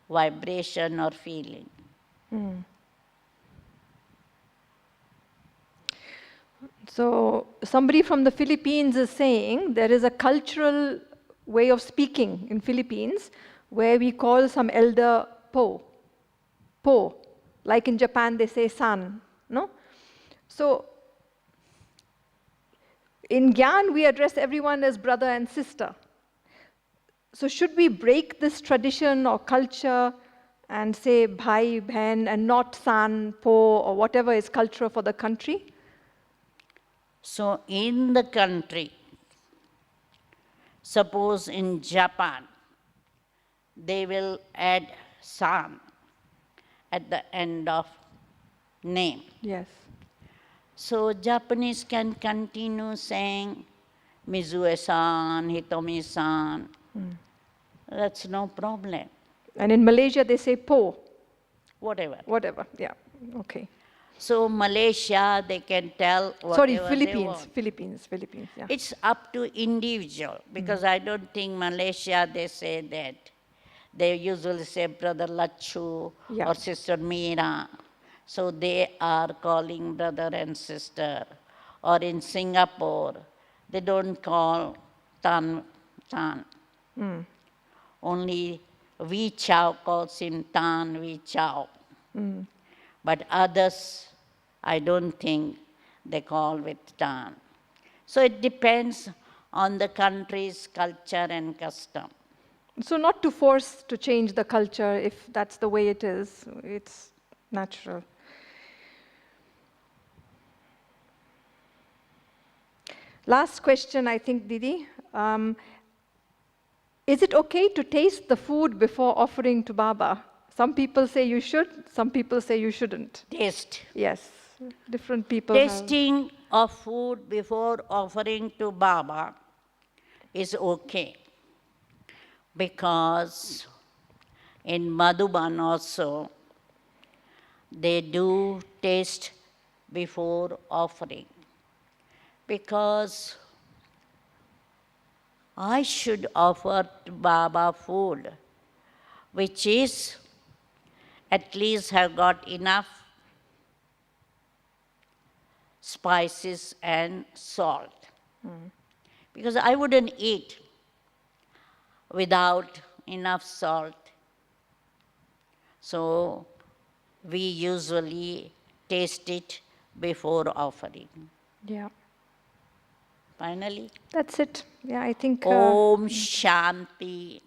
vibration or feeling. So somebody from the Philippines is saying there is a cultural way of speaking in Philippines where we call some elder po. Po. Like in Japan they say san, no? So in Gyan we address everyone as brother and sister. So should we break this tradition or culture and say bhai, bhen, and not san, po, or whatever is culture for the country? So in the country, suppose in Japan, they will add san at the end of name. Yes. So Japanese can continue saying Mizue-san, Hitomi-san. That's no problem. And in Malaysia, they say po, Whatever. whatever. Yeah, okay. So Malaysia, they can tell whatever Sorry, they Philippines, want. Philippines, yeah. It's up to individual, because I don't think Malaysia, they say that. They usually say Brother Lachu Yeah. or Sister Meera. So they are calling brother and sister. Or in Singapore, they don't call Tan. Only Wee Chow calls him Tan Wee Chow. But others, I don't think they call with Tan. So it depends on the country's culture and custom. So not to force to change the culture if that's the way it is. It's natural. Last question, I think, Didi. Is it okay to taste the food before offering to Baba? Some people say you should, some people say you shouldn't. Taste. Yes, different people have. Tasting of food before offering to Baba is okay, because in Madhuban also they do taste before offering, because I should offer to Baba food which is at least have got enough spices and salt. Because I wouldn't eat without enough salt. So we usually taste it before offering. Yeah, Finally, that's it. Yeah, I think. Om Shanti.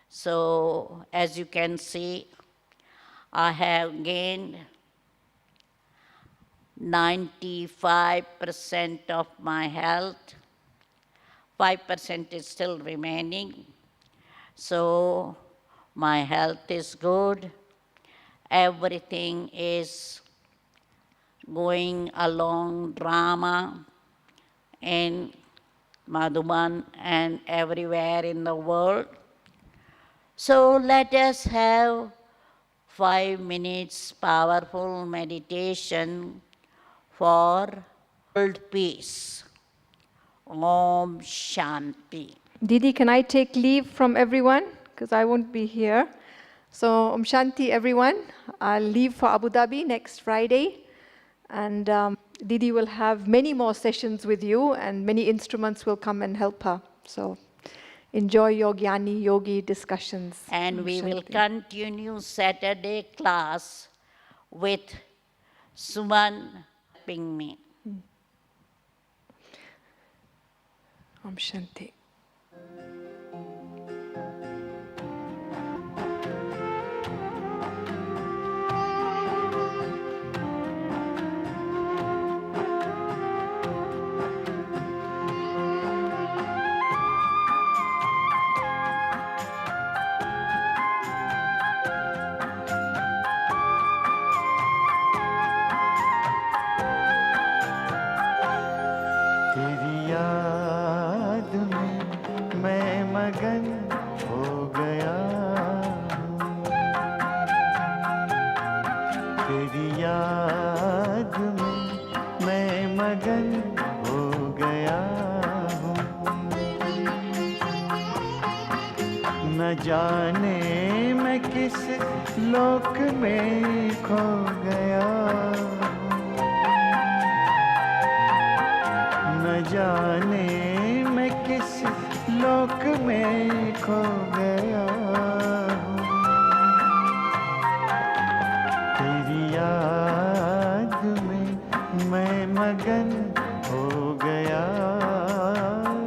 So as you can see, I have gained 95% of my health. 5% is still remaining. So my health is good. Everything is going along drama in Madhuban and everywhere in the world. So let us have 5 minutes powerful meditation for world peace. Om Shanti. Didi, can I take leave from everyone? Because I won't be here. So, Om Shanti, everyone. I'll leave for Abu Dhabi next Friday. And Didi will have many more sessions with you, and many instruments will come and help her. So, enjoy your Gyani Yogi discussions. And Om we will Shanti. continue Saturday class with Suman helping me. Om Shanti. तेरी याद में मैं मगन हो गया हूँ। तेरी याद में मैं मगन हो गया हूँ। न जाने मैं किस लोक में खो गया हूँ। न जाने मैं किस लोक में खो गया हूँ। तेरी याद में मैं मगन हो गया हूँ।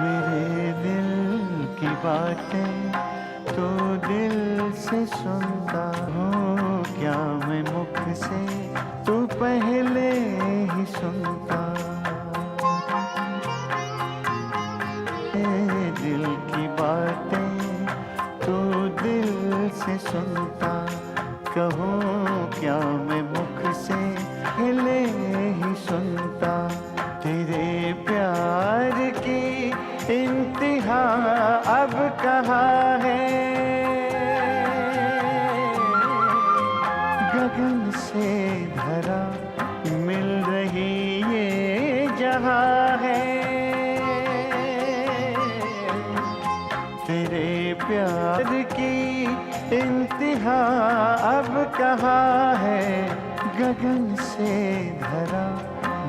मेरे दिल की बात बातें तू दिल से सुनता हो, क्या मैं मुख से तू पहले ही सुनता। दिल की बातें तू दिल से सुनता, कहूँ क्या मैं मुख से पहले ही सुनता। तेरे प्यार की इंतहा अब कहाँ है, गगन से धरा मिल रही ये जहाँ है। तेरे प्यार की इंतहा अब कहाँ है, गगन से धरा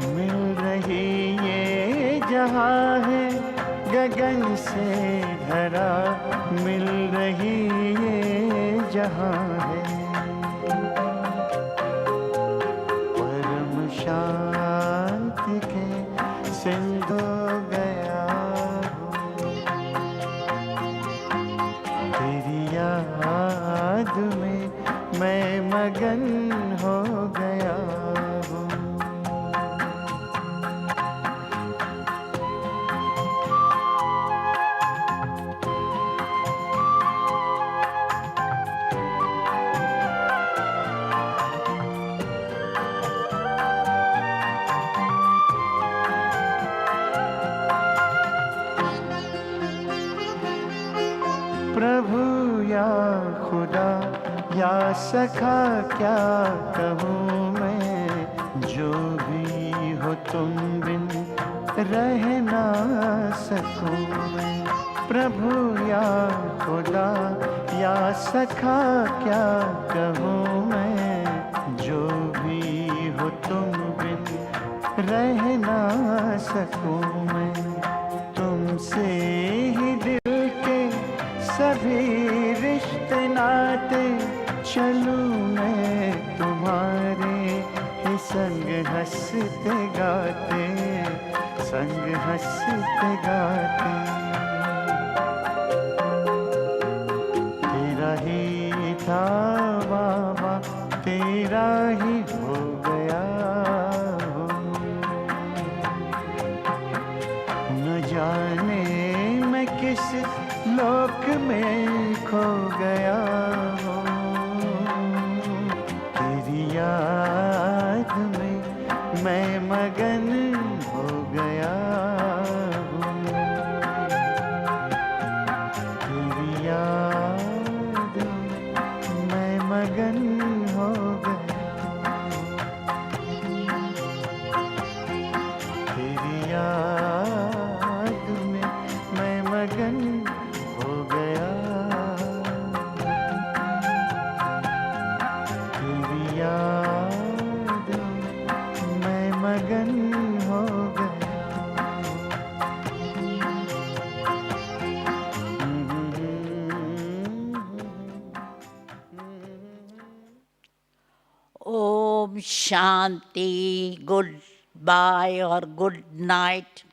मिल रही ये जहाँ है। गगन से धरा मिल रही ये जहाँ है। परम शांति के सिंधु गया हूँ, तेरी याद में मैं मगन हो गया हूँ। प्रभु या खुदा या सखा क्या कहूँ मैं, जो भी हो तुम बिन रह ना सकूँ मैं। प्रभु या खुदा या सखा क्या कहूँ मैं, जो भी हो तुम बिन रह ना सकूँ मैं। तुमसे ही दिल के सभी रिश्ते नाते, चलूं मैं तुम्हारे ही संग हंसते गाते, संग हंसते गाते। तेरा ही था बाबा, तेरा ही हो गया हो। न जाने मैं किस लोक में खो गया हूँ, तेरी याद में मैं मगन हो गया हूँ। तेरी याद में मैं मगन हो गया हूँ। तेरी याद में मैं मगन हो गया। तेरी याद में मैं मगन हो गया। Om Shanti, goodbye or good night.